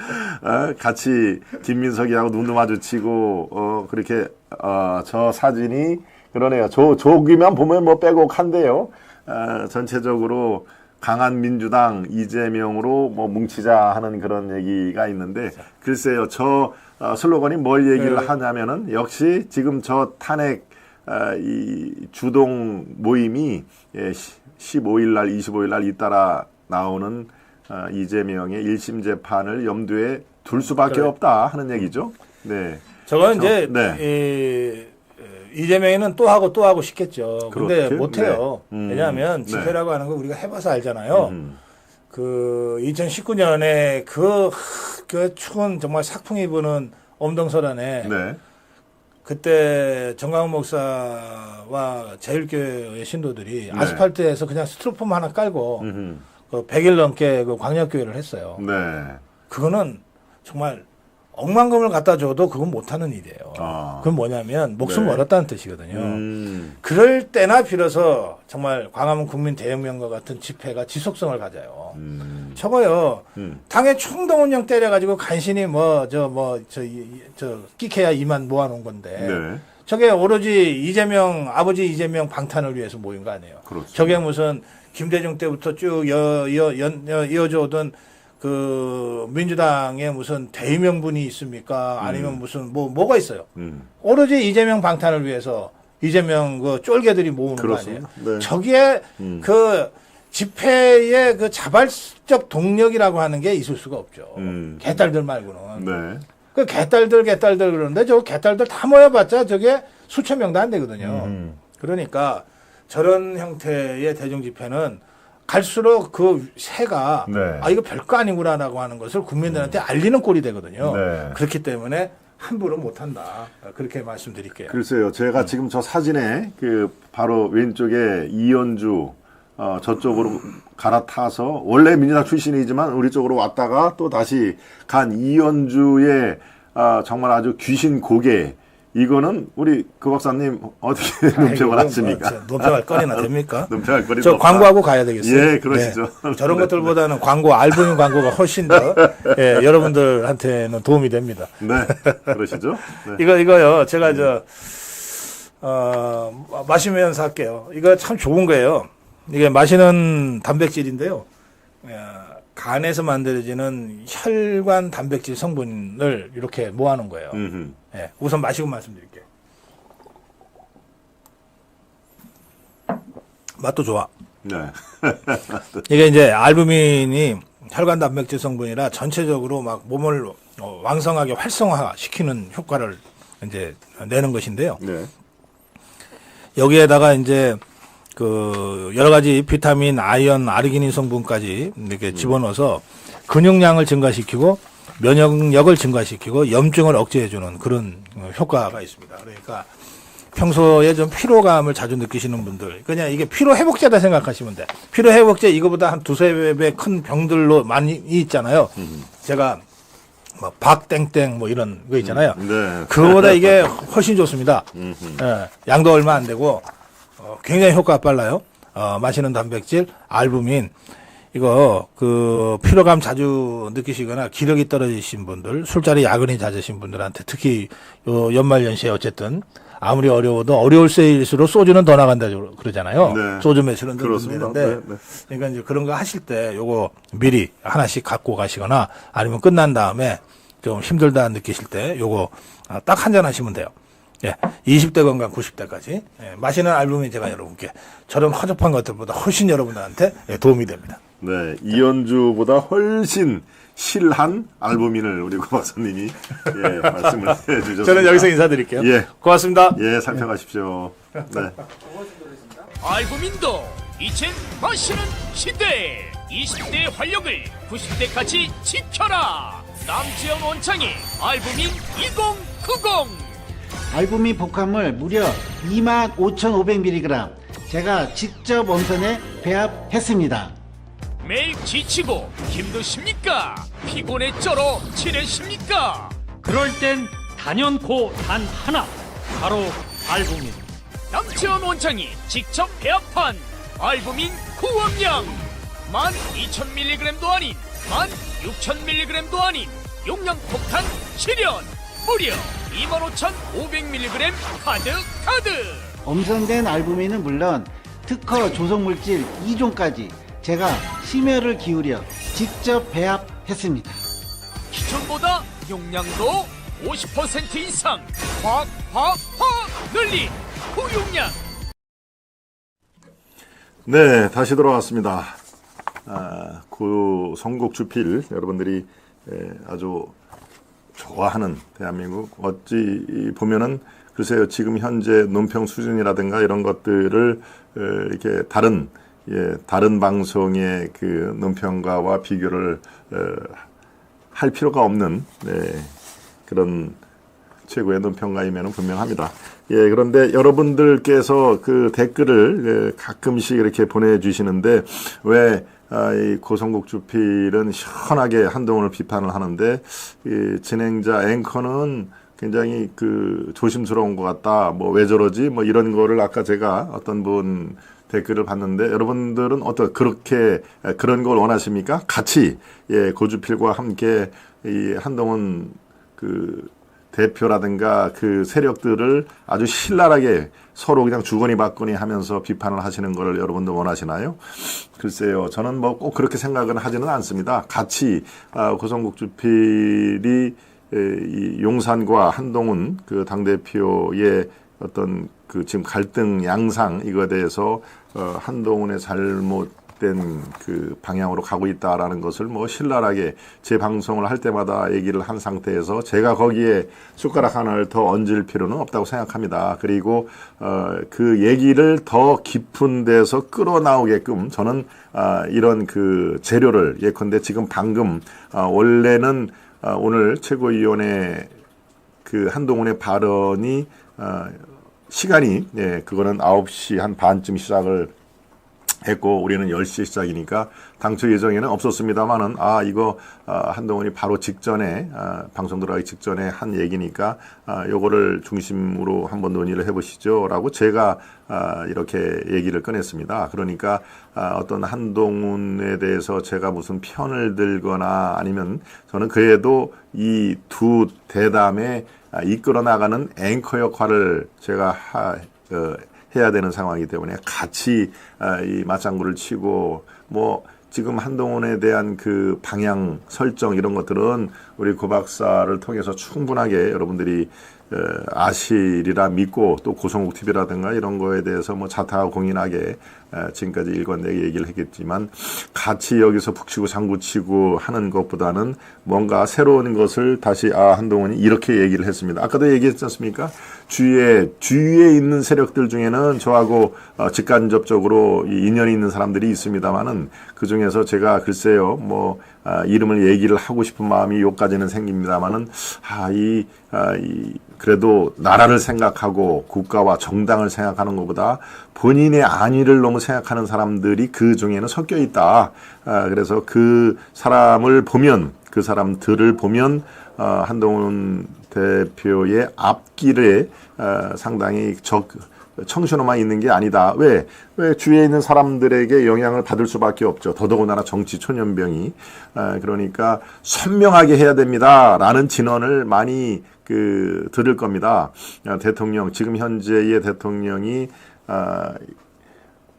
같이 김민석이하고 눈도 마주치고 그렇게 저 사진이 그러네요. 조기만 보면 뭐 빼곡한데요. 전체적으로 강한 민주당 이재명으로 뭐 뭉치자 하는 그런 얘기가 있는데 글쎄요. 저 슬로건이 뭘 얘기를 하냐면은 역시 지금 저 탄핵 이 주동 모임이 15일 날 25일 날 잇따라 나오는 이재명의 1심 재판을 염두에 둘 수밖에 없다 하는 얘기죠. 네. 저건 이제 네. 이재명이는 또 하고 싶겠죠. 근데 그렇게? 못해요. 네. 왜냐하면 네. 집회라고 하는 거 우리가 해봐서 알잖아요. 그 2019년에 그 추운 정말 sak풍이 부는 엄동설안에 네. 그때 정강훈 목사와 제일교회 신도들이 네. 아스팔트에서 그냥 스티로폼 하나 깔고 그 100일 넘게 그 광역교회를 했어요. 네. 그거는 정말 억만금을 갖다 줘도 그건 못하는 일이에요. 그건 뭐냐면 목숨 네. 걸었다는 뜻이거든요. 그럴 때나 빌어서 정말 광화문 국민 대혁명과 같은 집회가 지속성을 가져요. 저거요. 당에 총동원령 때려가지고 간신히 끼케야 2만 모아놓은 건데. 네. 저게 오로지 아버지 이재명 방탄을 위해서 모인 거 아니에요. 그렇죠. 저게 무슨 김대중 때부터 쭉 이어져 오던 그 민주당에 무슨 대의명분이 있습니까? 아니면 무슨 뭐가 있어요? 오로지 이재명 방탄을 위해서 이재명 그 쫄개들이 모으는 그렇습니다. 거 아니에요? 네. 저기에 그 집회의 그 자발적 동력이라고 하는 게 있을 수가 없죠. 개딸들 말고는. 네. 그 개딸들 그러는데 저 개딸들 다 모여봤자 저게 수천 명도 안 되거든요. 그러니까 저런 형태의 대중 집회는 갈수록 그 새가 네. 이거 별거 아니구나라고 하는 것을 국민들한테 알리는 꼴이 되거든요. 네. 그렇기 때문에 함부로 못한다. 그렇게 말씀드릴게요. 글쎄요. 제가 지금 저 사진에 그 바로 왼쪽에 이현주 저쪽으로 갈아타서 원래 민주당 출신이지만 우리 쪽으로 왔다가 또 다시 간 이현주의 정말 아주 귀신 고개. 이거는 우리 그 박사님 어떻게 논평을 하십니까? 논평할 거리나 됩니까? 논평할 거리도 저 없다. 광고하고 가야 되겠어요. 예, 그러시죠. 네. 저런 것들보다는 알부인 광고가 훨씬 더 여러분들한테는 도움이 됩니다. 네, 그러시죠. 네. 이거요. 제가 마시면서 할게요. 이거 참 좋은 거예요. 이게 마시는 단백질인데요. 간에서 만들어지는 혈관 단백질 성분을 이렇게 모아놓은 거예요. 예, 우선 마시고 말씀드릴게요. 맛도 좋아. 네. 이게 이제 알부민이 혈관 단백질 성분이라 전체적으로 막 몸을 왕성하게 활성화시키는 효과를 이제 내는 것인데요. 네. 여기에다가 이제 그 여러 가지 비타민, 아연, 아르기닌 성분까지 이렇게 집어넣어서 근육량을 증가시키고 면역력을 증가시키고 염증을 억제해주는 그런 효과가 있습니다. 그러니까 평소에 좀 피로감을 자주 느끼시는 분들, 그냥 이게 피로 회복제다 생각하시면 돼. 피로 회복제 이거보다 한 두세 배 큰 병들로 많이 있잖아요. 제가 뭐 박땡땡 뭐 이런 거 있잖아요. 네. 그거보다 이게 훨씬 좋습니다. 예, 양도 얼마 안 되고 굉장히 효과가 빨라요. 마시는 단백질, 알부민. 이거 그 피로감 자주 느끼시거나 기력이 떨어지신 분들, 술자리 야근이 잦으신 분들한테 특히 요 연말연시에 어쨌든 아무리 어려워도 어려울수록 소주는 더 나간다 그러잖아요. 네. 소주 매출은 더 그렇습니다. 되는데 네, 네. 그러니까 이제 그런 거 하실 때 요거 미리 하나씩 갖고 가시거나 아니면 끝난 다음에 좀 힘들다 느끼실 때 요거 딱 한 잔 하시면 돼요. 예, 20대 건강 90대까지 마시는 알부민 제가 여러분께 저런 허접한 것들보다 훨씬 여러분들한테 도움이 됩니다. 네, 이현주보다 훨씬 실한 알부민을 우리 고 박사님이 말씀을 해주셨습니다. 저는 여기서 인사드릴게요. 예. 고맙습니다. 예, 살펴가십시오. 네. 알부민도 이젠 마시는 시대. 20대의 활력을 90대까지 지켜라. 남지현 원창의 알부민 2090. 알부민 복합물 무려 25,500mg 제가 직접 원선에 배합했습니다. 매일 지치고 힘드십니까? 피곤에 쩔어 지내십니까? 그럴 땐 단연코 단 하나, 바로 알부민. 남지현 원장이 직접 배합한 알부민 구원량 12,000mg도 아닌 16,000mg도 아닌 용량 폭탄 실현 무려 25,500mg 가득. 엄선된 알부민은 물론 특허 조성물질 2종까지 제가 심혈을 기울여 직접 배합했습니다. 기존보다 용량도 50% 이상 확 늘린 고용량. 네, 다시 돌아왔습니다. 고성국 주필 여러분들이 아주 좋아하는 대한민국 어찌 보면은 글쎄요 지금 현재 논평 수준이라든가 이런 것들을 이렇게 다른 방송의 그 논평가와 비교를 할 필요가 없는 그런 최고의 논평가이면 분명합니다. 예, 그런데 여러분들께서 그 댓글을 가끔씩 이렇게 보내주시는데 왜 이 고성국 주필은 시원하게 한동훈을 비판을 하는데 이 진행자 앵커는 굉장히 그 조심스러운 것 같다. 뭐 왜 저러지? 뭐 이런 거를 아까 제가 어떤 분 댓글을 봤는데 여러분들은 그렇게 그런 걸 원하십니까? 같이 고주필과 함께 이 한동훈 그 대표라든가 그 세력들을 아주 신랄하게 서로 그냥 주거니 받거니 하면서 비판을 하시는 걸 여러분들 원하시나요? 글쎄요, 저는 뭐 꼭 그렇게 생각은 하지는 않습니다. 같이 고성국 주필이 이 용산과 한동훈 그 당대표의 어떤 그 지금 갈등 양상 이거에 대해서 한동훈의 잘못된 그 방향으로 가고 있다라는 것을 뭐 신랄하게 제 방송을 할 때마다 얘기를 한 상태에서 제가 거기에 숟가락 하나를 더 얹을 필요는 없다고 생각합니다. 그리고 그 얘기를 더 깊은 데서 끌어나오게끔 저는 이런 그 재료를 예컨대 지금 방금 원래는 오늘 최고위원회 그 한동훈의 발언이 시간이 그거는 9시 한 반쯤 시작을 했고 우리는 10시에 시작이니까 당초 예정에는 없었습니다만은 이거 한동훈이 바로 직전에 방송 들어가기 직전에 한 얘기니까 요거를 중심으로 한번 논의를 해보시죠 라고 제가 이렇게 얘기를 꺼냈습니다. 그러니까 어떤 한동훈에 대해서 제가 무슨 편을 들거나 아니면 저는 그래도 이 두 대담에 이끌어 나가는 앵커 역할을 제가 해야 되는 상황이기 때문에 같이 이 맞장구를 치고 뭐 지금 한동훈에 대한 그 방향 설정 이런 것들은 우리 고 박사를 통해서 충분하게 여러분들이 아시리라 믿고 또 고성국 TV라든가 이런 거에 대해서 뭐 자타하고 공인하게 지금까지 일관되게 얘기를 했겠지만 같이 여기서 북치고 장구치고 하는 것보다는 뭔가 새로운 것을 다시 한동훈이 이렇게 얘기를 했습니다. 아까도 얘기했지 않습니까? 주위에 있는 세력들 중에는 저하고 직간접적으로 인연이 있는 사람들이 있습니다만은 그 중에서 제가 글쎄요 뭐 이름을 얘기를 하고 싶은 마음이 요까지는 생깁니다만은 그래도 나라를 생각하고 국가와 정당을 생각하는 것보다 본인의 안위를 너무 생각하는 사람들이 그 중에는 섞여 있다. 그래서 그 사람들을 보면 한동훈 대표의 앞길에 상당히 청신호만 있는 게 아니다. 왜 주위에 있는 사람들에게 영향을 받을 수밖에 없죠. 더더군다나 정치 초년병이. 그러니까 선명하게 해야 됩니다라는 진언을 많이 들을 겁니다. 지금 현재의 대통령이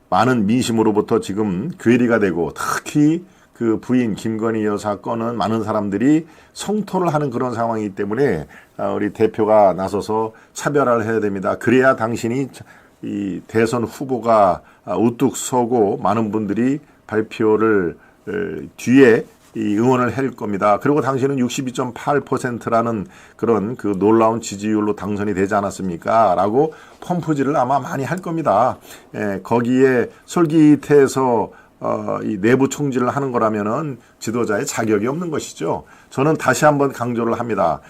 많은 민심으로부터 지금 괴리가 되고 특히 그 부인 김건희 여사 건은 많은 사람들이 성토를 하는 그런 상황이기 때문에 우리 대표가 나서서 차별화를 해야 됩니다. 그래야 당신이 이 대선 후보가 우뚝 서고 많은 분들이 발표를 뒤에 이 응원을 할 겁니다. 그리고 당신은 62.8%라는 그런 그 놀라운 지지율로 당선이 되지 않았습니까? 라고 펌프질을 아마 많이 할 겁니다. 거기에 솔깃해서 이 내부 총질을 하는 거라면은 지도자의 자격이 없는 것이죠. 저는 다시 한번 강조를 합니다.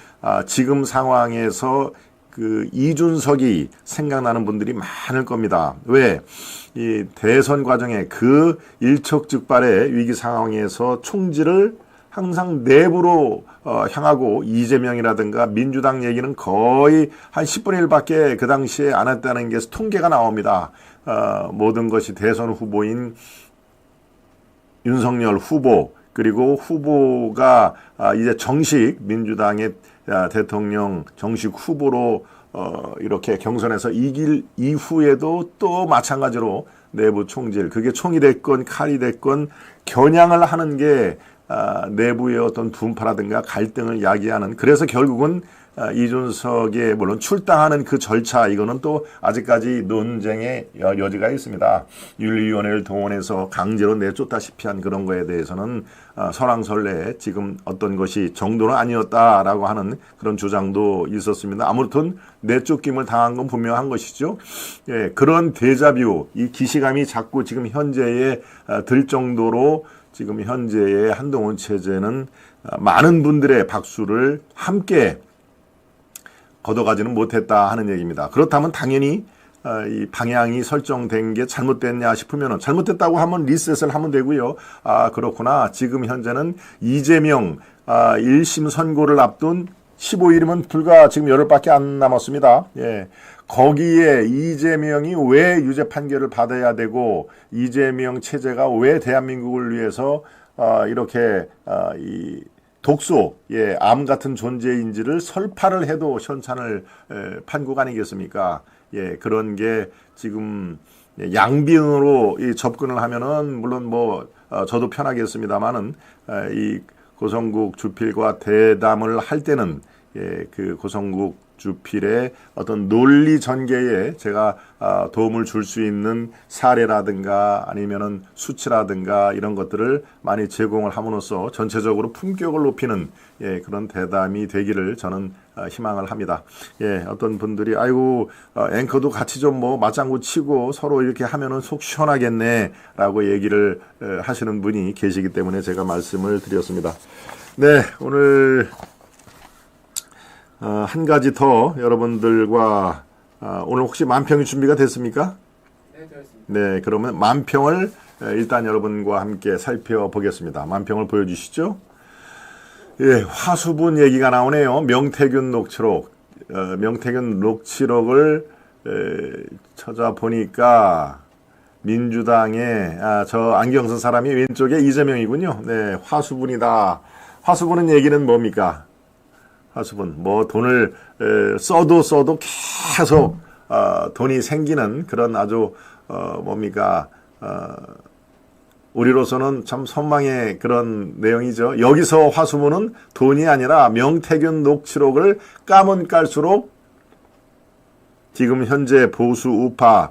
지금 상황에서 그 이준석이 생각나는 분들이 많을 겁니다. 왜? 이 대선 과정에 그 일촉즉발의 위기 상황에서 총질을 항상 내부로 향하고 이재명이라든가 민주당 얘기는 거의 한 10분의 1밖에 그 당시에 안 했다는 게 통계가 나옵니다. 모든 것이 대선 후보인 윤석열 후보 그리고 후보가 이제 정식 민주당의 대통령 정식 후보로 이렇게 경선에서 이길 이후에도 또 마찬가지로 내부 총질 그게 총이 됐건 칼이 됐건 겨냥을 하는 게 내부의 어떤 분파라든가 갈등을 야기하는 그래서 결국은 이준석의 물론 출당하는 그 절차 이거는 또 아직까지 논쟁의 여지가 있습니다. 윤리위원회를 동원해서 강제로 내쫓다시피 한 그런 거에 대해서는 설왕설래 지금 어떤 것이 정도는 아니었다라고 하는 그런 주장도 있었습니다. 아무튼 내쫓김을 당한 건 분명한 것이죠. 예, 그런 데자뷰, 이 기시감이 자꾸 지금 현재에 들 정도로 지금 현재의 한동훈 체제는 많은 분들의 박수를 함께 걷어가지는 못했다 하는 얘기입니다. 그렇다면 당연히 이 방향이 설정된 게 잘못됐냐 싶으면 잘못됐다고 하면 리셋을 하면 되고요. 그렇구나. 지금 현재는 이재명 1심 선고를 앞둔 15일이면 불과 지금 열흘밖에 안 남았습니다. 예. 거기에 이재명이 왜 유죄 판결을 받아야 되고 이재명 체제가 왜 대한민국을 위해서 이렇게 이 독소, 예, 암 같은 존재인지를 설파를 해도 현찬을 판국 아니겠습니까? 예, 그런 게 지금 양비론으로 이 접근을 하면은 물론 뭐 저도 편하겠습니다만은 이 고성국 주필과 대담을 할 때는 예, 그 고성국 주필의 어떤 논리 전개에 제가 도움을 줄 수 있는 사례라든가 아니면은 수치라든가 이런 것들을 많이 제공을 함으로써 전체적으로 품격을 높이는 예, 그런 대담이 되기를 저는 희망을 합니다. 예, 어떤 분들이 아이고 앵커도 같이 좀 뭐 맞장구 치고 서로 이렇게 하면은 속 시원하겠네라고 얘기를 하시는 분이 계시기 때문에 제가 말씀을 드렸습니다. 네, 오늘 한 가지 더 여러분들과 오늘 혹시 만평이 준비가 됐습니까? 네, 되었습니다. 네, 그러면 만평을 일단 여러분과 함께 살펴보겠습니다. 만평을 보여주시죠. 예, 화수분 얘기가 나오네요. 명태균 녹취록. 명태균 녹취록을 찾아보니까 민주당의 저 안경 쓴 사람이 왼쪽에 이재명이군요. 네, 화수분이다. 화수분은 얘기는 뭡니까? 화수분, 뭐 돈을 써도 계속 돈이 생기는 그런 아주 뭡니까 우리로서는 참 선망의 그런 내용이죠. 여기서 화수분은 돈이 아니라 명태균 녹취록을 까면 깔수록 지금 현재 보수 우파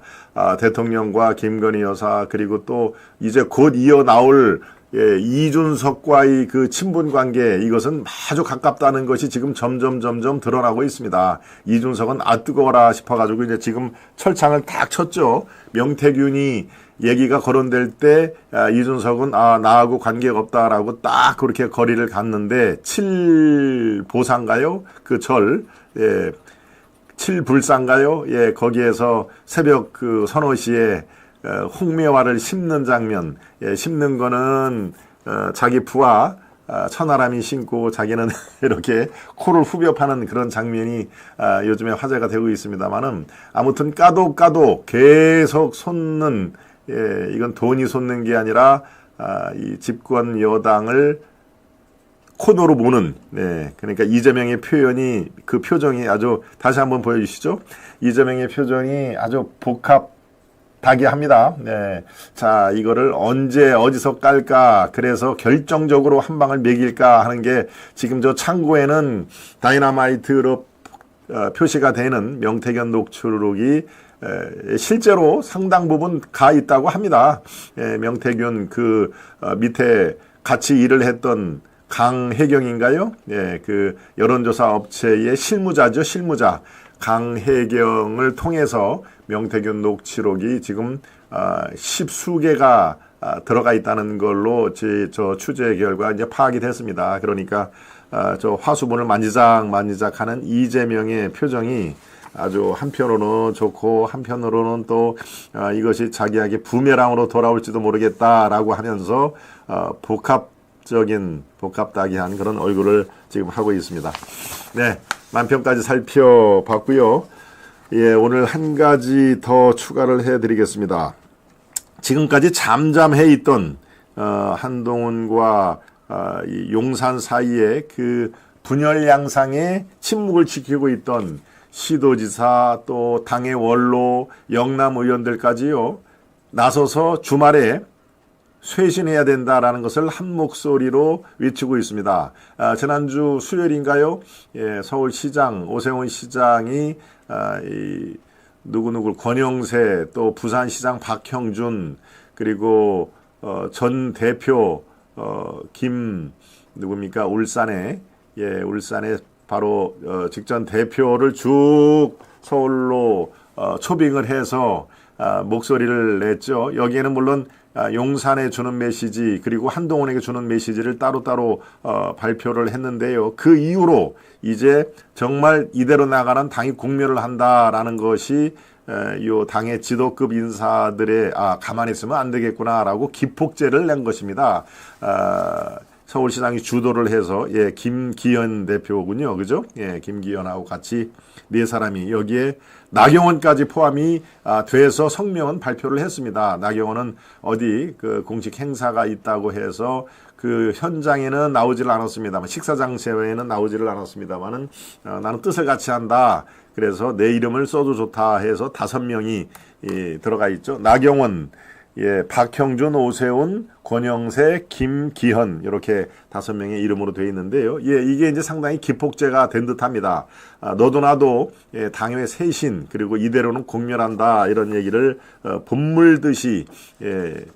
대통령과 김건희 여사 그리고 또 이제 곧 이어 나올 예, 이준석과의 그 친분 관계 이것은 아주 가깝다는 것이 지금 점점 드러나고 있습니다. 이준석은 뜨거워라 싶어가지고 이제 지금 철창을 딱 쳤죠. 명태균이 얘기가 거론될 때 이준석은 나하고 관계가 없다라고 딱 그렇게 거리를 갔는데 7보사인가요? 그 절, 예, 7불사인가요? 예, 거기에서 새벽 그 서너 시에 홍매화를 심는 장면, 예, 심는 거는 자기 부하 천하람이 신고 자기는 이렇게 코를 후벼 파는 그런 장면이 요즘에 화제가 되고 있습니다만은 아무튼 까도 계속 솟는 예, 이건 돈이 솟는 게 아니라 이 집권 여당을 코너로 모는 네, 그러니까 이재명의 표현이 그 표정이 아주 다시 한번 보여주시죠. 이재명의 표정이 아주 복합하게 합니다. 네. 자, 이거를 언제 어디서 깔까? 그래서 결정적으로 한 방을 매길까 하는 게 지금 저 창고에는 다이너마이트로 표시가 되는 명태균 녹취록이 실제로 상당 부분 가 있다고 합니다. 명태균 그 밑에 같이 일을 했던 강혜경인가요? 예, 그 여론조사 업체의 실무자죠, 실무자. 강혜경을 통해서 명태균 녹취록이 지금 10수개가 들어가 있다는 걸로 저 취재 결과 이제 파악이 됐습니다. 그러니까 저 화수분을 만지작하는 이재명의 표정이 아주 한편으로는 좋고 한편으로는 또 이것이 자기에게 부메랑으로 돌아올지도 모르겠다라고 하면서 복합다기한 그런 얼굴을 지금 하고 있습니다. 네, 만평까지 살펴봤고요. 예, 오늘 한 가지 더 추가를 해드리겠습니다. 지금까지 잠잠해 있던 한동훈과 이 용산 사이에 그 분열 양상의 침묵을 지키고 있던 시도지사 또 당의 원로 영남 의원들까지요 나서서 주말에 쇄신해야 된다라는 것을 한 목소리로 외치고 있습니다. 지난주 수요일인가요? 예, 서울시장 오세훈 시장이 누구 권영세, 또 부산시장 박형준, 그리고 전 대표 누굽니까? 울산에 바로 직전 대표를 쭉 서울로 초빙을 해서 목소리를 냈죠. 여기에는 물론 용산에 주는 메시지, 그리고 한동훈에게 주는 메시지를 따로따로 발표를 했는데요. 그 이후로 이제 정말 이대로 나가는 당이 공멸을 한다라는 것이 요 당의 지도급 인사들의 가만히 있으면 안 되겠구나라고 기폭제를 낸 것입니다. 서울시장이 주도를 해서 김기현 대표군요, 그죠? 예, 김기현하고 같이 네 사람이 여기에 나경원까지 포함이 돼서 성명은 발표를 했습니다. 나경원은 어디 그 공식 행사가 있다고 해서 그 현장에는 나오지를 않았습니다만, 식사장에는 나오지를 않았습니다만은 나는 뜻을 같이 한다. 그래서 내 이름을 써도 좋다 해서 5명이 들어가 있죠. 나경원, 박형준, 오세훈, 권영세, 김기현, 이렇게 5명의 이름으로 되어 있는데요. 이게 이제 상당히 기폭제가 된 듯합니다. 너도 나도 당의 쇄신, 그리고 이대로는 공멸한다, 이런 얘기를 본물듯이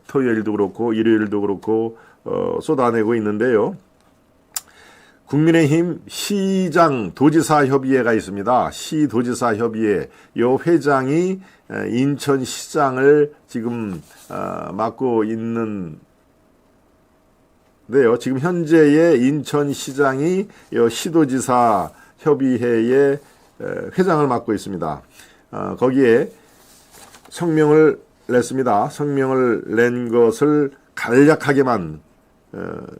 토요일도 그렇고 일요일도 그렇고 쏟아내고 있는데요. 국민의힘 시장 도지사 협의회가 있습니다. 시도지사 협의회, 요 회장이 인천시장을 지금 맡고 있는데요. 지금 현재의 인천시장이 요 시도지사 협의회의 회장을 맡고 있습니다. 거기에 성명을 냈습니다. 성명을 낸 것을 간략하게만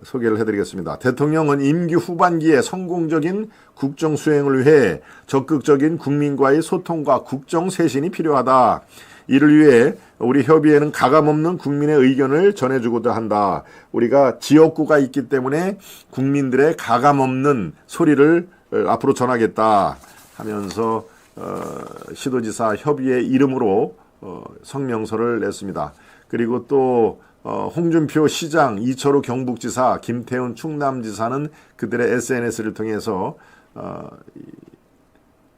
소개를 해드리겠습니다. 대통령은 임기 후반기에 성공적인 국정 수행을 위해 적극적인 국민과의 소통과 국정 쇄신이 필요하다. 이를 위해 우리 협의회는 가감없는 국민의 의견을 전해주고자 한다. 우리가 지역구가 있기 때문에 국민들의 가감없는 소리를 앞으로 전하겠다 하면서 시도지사 협의회 이름으로 성명서를 냈습니다. 그리고 또 홍준표 시장, 이철우 경북지사, 김태훈 충남지사는 그들의 SNS를 통해서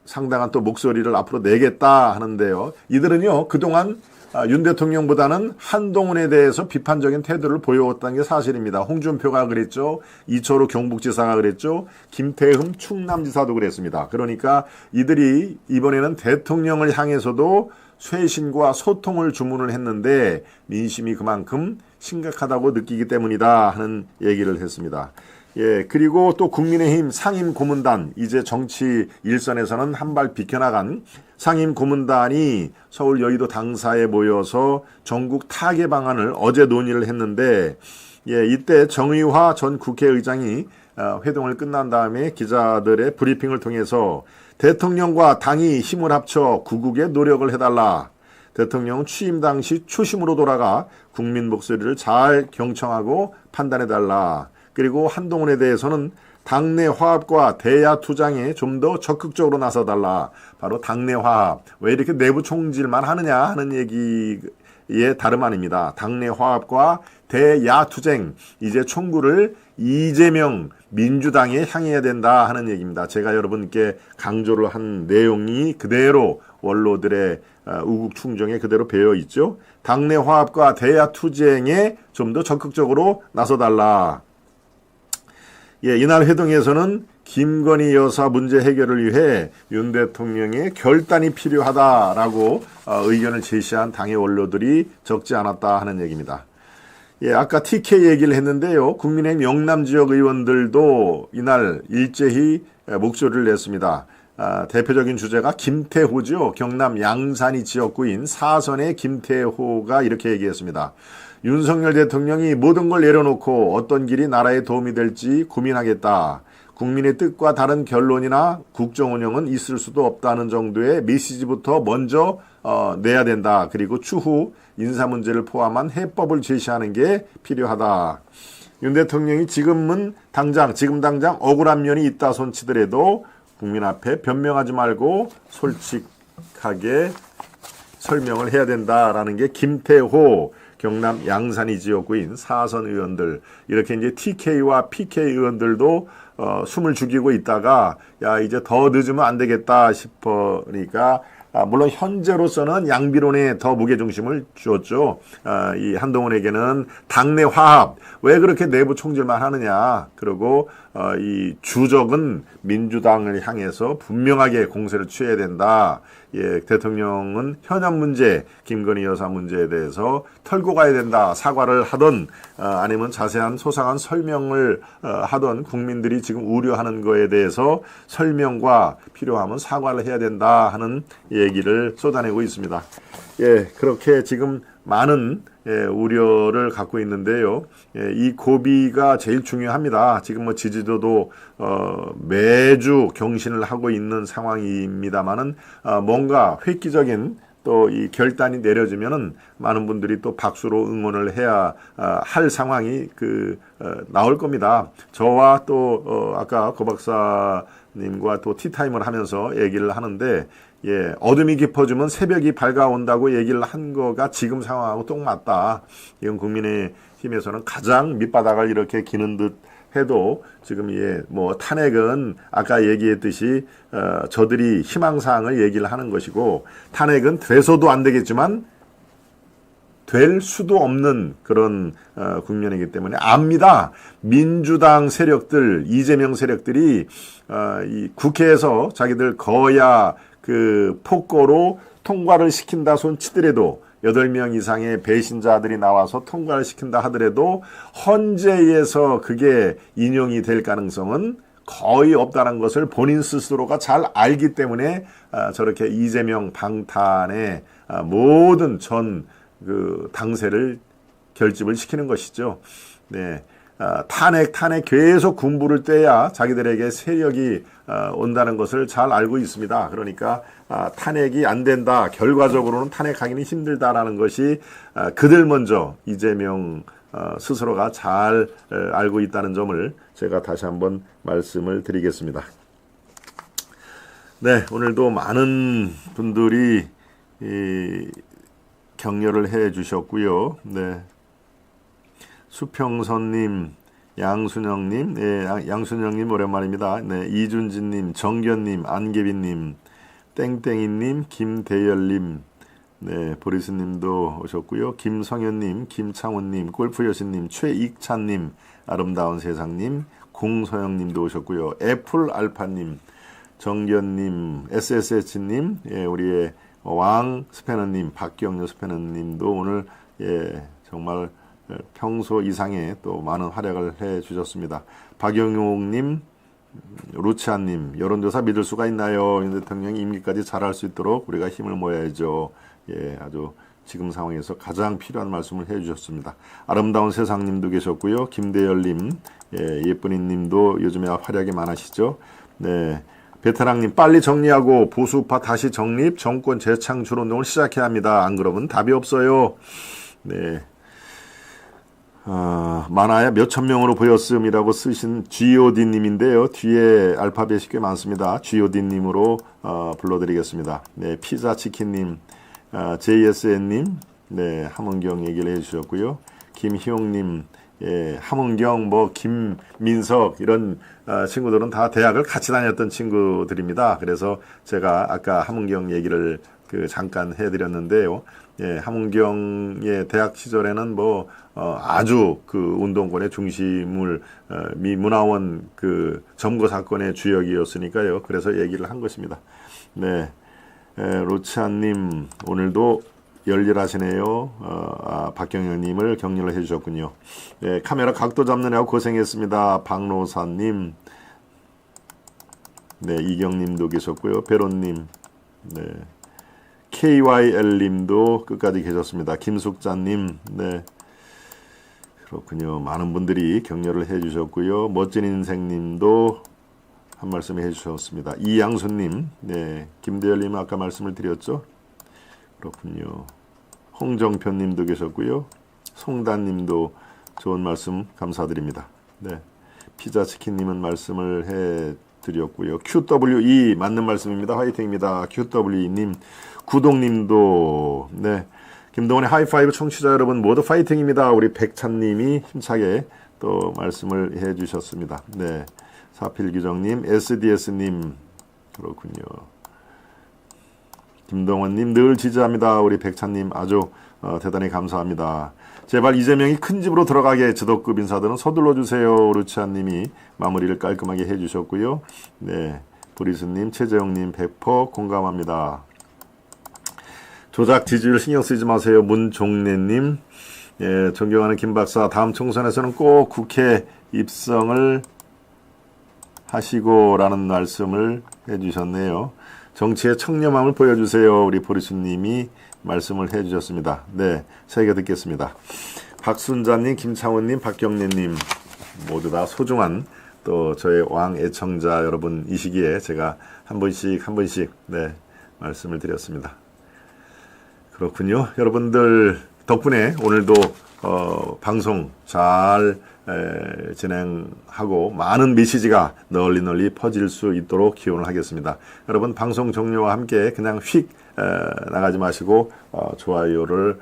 상당한 또 목소리를 앞으로 내겠다 하는데요. 이들은요, 그동안 윤 대통령보다는 한동훈에 대해서 비판적인 태도를 보여왔다는 게 사실입니다. 홍준표가 그랬죠. 이철우 경북지사가 그랬죠. 김태흠 충남지사도 그랬습니다. 그러니까 이들이 이번에는 대통령을 향해서도 쇄신과 소통을 주문을 했는데 민심이 그만큼 심각하다고 느끼기 때문이다 하는 얘기를 했습니다. 그리고 또 국민의힘 상임고문단, 이제 정치 일선에서는 한 발 비켜나간 상임고문단이 서울 여의도 당사에 모여서 전국 타개 방안을 어제 논의를 했는데, 이때 정의화 전 국회의장이 회동을 끝난 다음에 기자들의 브리핑을 통해서 대통령과 당이 힘을 합쳐 구국의 노력을 해달라. 대통령은 취임 당시 초심으로 돌아가 국민 목소리를 잘 경청하고 판단해달라. 그리고 한동훈에 대해서는 당내 화합과 대야 투쟁에 좀 더 적극적으로 나서달라. 바로 당내 화합. 왜 이렇게 내부 총질만 하느냐 하는 얘기의 다름 아닙니다. 당내 화합과 대야 투쟁. 이제 총구를 이재명 민주당에 향해야 된다 하는 얘기입니다. 제가 여러분께 강조를 한 내용이 그대로 원로들의 우국 충정에 그대로 배어 있죠. 당내 화합과 대야 투쟁에 좀 더 적극적으로 나서달라. 이날 회동에서는 김건희 여사 문제 해결을 위해 윤 대통령의 결단이 필요하다라고 의견을 제시한 당의 원로들이 적지 않았다 하는 얘기입니다. 아까 TK 얘기를 했는데요. 국민의힘 영남 지역 의원들도 이날 일제히 목소리를 냈습니다. 대표적인 주제가 김태호죠. 경남 양산이 지역구인 사선의 김태호가 이렇게 얘기했습니다. 윤석열 대통령이 모든 걸 내려놓고 어떤 길이 나라에 도움이 될지 고민하겠다. 국민의 뜻과 다른 결론이나 국정 운영은 있을 수도 없다는 정도의 메시지부터 먼저 내야 된다. 그리고 추후 인사 문제를 포함한 해법을 제시하는 게 필요하다. 윤 대통령이 지금 당장 억울한 면이 있다 손치더라도 국민 앞에 변명하지 말고 솔직하게 설명을 해야 된다라는 게 김태호 경남 양산이 지역구인 사선 의원들, 이렇게 이제 TK와 PK 의원들도 숨을 죽이고 있다가 야 이제 더 늦으면 안 되겠다 싶으니까 물론 현재로서는 양비론에 더 무게중심을 주었죠. 이 한동훈에게는 당내 화합, 왜 그렇게 내부 총질만 하느냐. 그리고 이 주적은 민주당을 향해서 분명하게 공세를 취해야 된다. 예, 대통령은 현안 문제, 김건희 여사 문제에 대해서 털고 가야 된다. 사과를 하던 아니면 자세한 소상한 설명을 하던 국민들이 지금 우려하는 거에 대해서 설명과 필요하면 사과를 해야 된다 하는 얘기를 쏟아내고 있습니다. 예, 그렇게 지금 많은 우려를 갖고 있는데요. 이 고비가 제일 중요합니다. 지금 뭐 지지도도 매주 경신을 하고 있는 상황입니다만은 뭔가 획기적인 또 이 결단이 내려지면은 많은 분들이 또 박수로 응원을 해야 할 상황이 나올 겁니다. 저와 또 아까 고 박사님과 또 티타임을 하면서 얘기를 하는데, 예, 어둠이 깊어지면 새벽이 밝아온다고 얘기를 한 거가 지금 상황하고 똑 맞다. 이건 국민의힘에서는 가장 밑바닥을 이렇게 기는 듯 해도 지금 뭐 탄핵은 아까 얘기했듯이 저들이 희망사항을 얘기를 하는 것이고, 탄핵은 돼서도 안 되겠지만 될 수도 없는 그런 국면이기 때문에 압니다. 민주당 세력들, 이재명 세력들이 이 국회에서 자기들 거야 폭거로 통과를 시킨다 손 치더라도 8명 이상의 배신자들이 나와서 통과를 시킨다 하더라도 헌재에서 그게 인용이 될 가능성은 거의 없다는 것을 본인 스스로가 잘 알기 때문에 저렇게 이재명 방탄의 모든 전 당세를 결집을 시키는 것이죠. 네. 탄핵 계속 군부를 떼야 자기들에게 세력이 온다는 것을 잘 알고 있습니다. 그러니까 탄핵이 안 된다, 결과적으로는 탄핵하기는 힘들다라는 것이 그들 먼저 이재명 스스로가 잘 알고 있다는 점을 제가 다시 한번 말씀을 드리겠습니다. 네, 오늘도 많은 분들이 격려를 해 주셨고요. 네. 수평선님, 양순영님, 네, 양순영님 오랜만입니다. 네, 이준진님, 정견님, 안계빈님, 땡땡이님, 김대열님, 네, 보리스님도 오셨고요. 김성현님, 김창훈님, 골프여신님, 최익찬님, 아름다운 세상님, 공서영님도 오셨고요. 애플알파님, 정견님, SSH님, 예, 우리의 왕 스패너님, 박경려 스패너님도 오늘 정말 평소 이상의 또 많은 활약을 해 주셨습니다. 박영용님, 루치아님, 여론조사 믿을 수가 있나요? 윤 대통령이 임기까지 잘할 수 있도록 우리가 힘을 모아야죠. 예, 아주 지금 상황에서 가장 필요한 말씀을 해 주셨습니다. 아름다운 세상님도 계셨고요. 김대열님, 예쁜이님도 요즘에 활약이 많으시죠. 네. 베테랑님, 빨리 정리하고 보수파 다시 정립, 정권 재창출 운동을 시작해야 합니다. 안 그러면 답이 없어요. 네. 많아야 몇천 명으로 보였음이라고 쓰신 GOD님인데요. 뒤에 알파벳이 꽤 많습니다. GOD님으로 불러드리겠습니다. 네, 피자치킨님, JSN님, 네, 함은경 얘기를 해주셨고요. 김희용님, 예, 함은경, 김민석 이런 친구들은 다 대학을 같이 다녔던 친구들입니다. 그래서 제가 아까 함은경 얘기를 잠깐 해드렸는데요. 예, 함은경의 대학 시절에는 아주 운동권의 중심을 미 문화원 점거 사건의 주역이었으니까요. 그래서 얘기를 한 것입니다. 네, 로치아님 오늘도 열일하시네요. 박경현님을 격려를 해주셨군요. 네, 카메라 각도 잡느냐고 고생했습니다. 박노사님, 네, 이경님도 계셨고요. 베론님, 네. KYL님도 끝까지 계셨습니다. 김숙자님, 네, 그렇군요. 많은 분들이 격려를 해주셨고요. 멋진 인생님도 한 말씀 해주셨습니다. 이양수님, 네, 김대열님 아까 말씀을 드렸죠. 그렇군요. 홍정표님도 계셨고요. 송단님도 좋은 말씀 감사드립니다. 네, 피자치킨님은 말씀을 해드렸고요. QWE 맞는 말씀입니다. 화이팅입니다. QWE님, 구동님도 네, 김동원의 하이파이브 청취자 여러분 모두 파이팅입니다. 우리 백찬님이 힘차게 또 말씀을 해주셨습니다. 네, 사필규정님, SDS님 그렇군요. 김동원님 늘 지지합니다. 우리 백찬님 아주 대단히 감사합니다. 제발 이재명이 큰 집으로 들어가게 지도급 인사들은 서둘러 주세요. 루치아님이 마무리를 깔끔하게 해주셨고요. 네, 브리스님, 최재영님 100% 공감합니다. 조작 지지율 신경 쓰지 마세요. 문종래님, 예, 존경하는 김 박사, 다음 총선에서는 꼭 국회 입성을 하시고라는 말씀을 해주셨네요. 정치의 청렴함을 보여주세요. 우리 보리수님이 말씀을 해주셨습니다. 네, 새겨 듣겠습니다. 박순자님, 김창훈님, 박경래님 모두 다 소중한 또 저의 왕 애청자 여러분 이 시기에 제가 한 번씩 네, 말씀을 드렸습니다. 그렇군요. 여러분들 덕분에 오늘도 방송 잘 진행하고 많은 메시지가 널리 퍼질 수 있도록 기원을 하겠습니다. 여러분 방송 종료와 함께 그냥 휙 나가지 마시고 좋아요를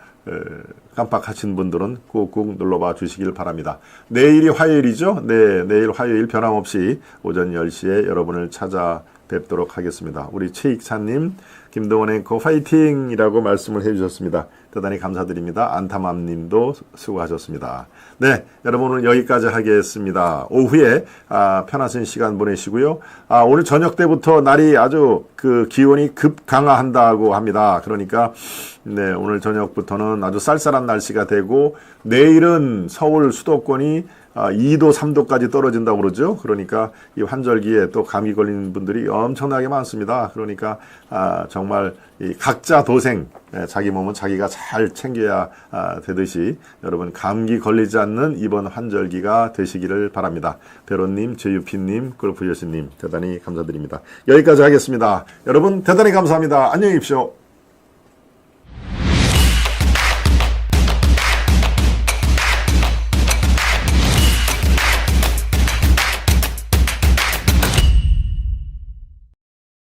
깜빡하신 분들은 꾹꾹 눌러봐 주시길 바랍니다. 내일이 화요일이죠? 네, 내일 화요일 변함없이 오전 10시에 여러분을 찾아뵙도록 하겠습니다. 우리 최익찬님, 김동원 앵커 화이팅이라고 말씀을 해주셨습니다. 대단히 감사드립니다. 안타맘님도 수고하셨습니다. 네, 여러분 오늘 여기까지 하겠습니다. 오후에 편하신 시간 보내시고요. 오늘 저녁 때부터 날이 아주 그 기온이 급 강화한다고 합니다. 그러니까 네, 오늘 저녁부터는 아주 쌀쌀한 날씨가 되고 내일은 서울 수도권이 2도, 3도까지 떨어진다고 그러죠. 그러니까 이 환절기에 또 감기 걸리는 분들이 엄청나게 많습니다. 그러니까 정말 이 각자 도생, 자기 몸은 자기가 잘 챙겨야 되듯이 여러분 감기 걸리지 않는 이번 환절기가 되시기를 바랍니다. 배로님, 제유피님, 골프여신님 대단히 감사드립니다. 여기까지 하겠습니다. 여러분 대단히 감사합니다. 안녕히 계십시오.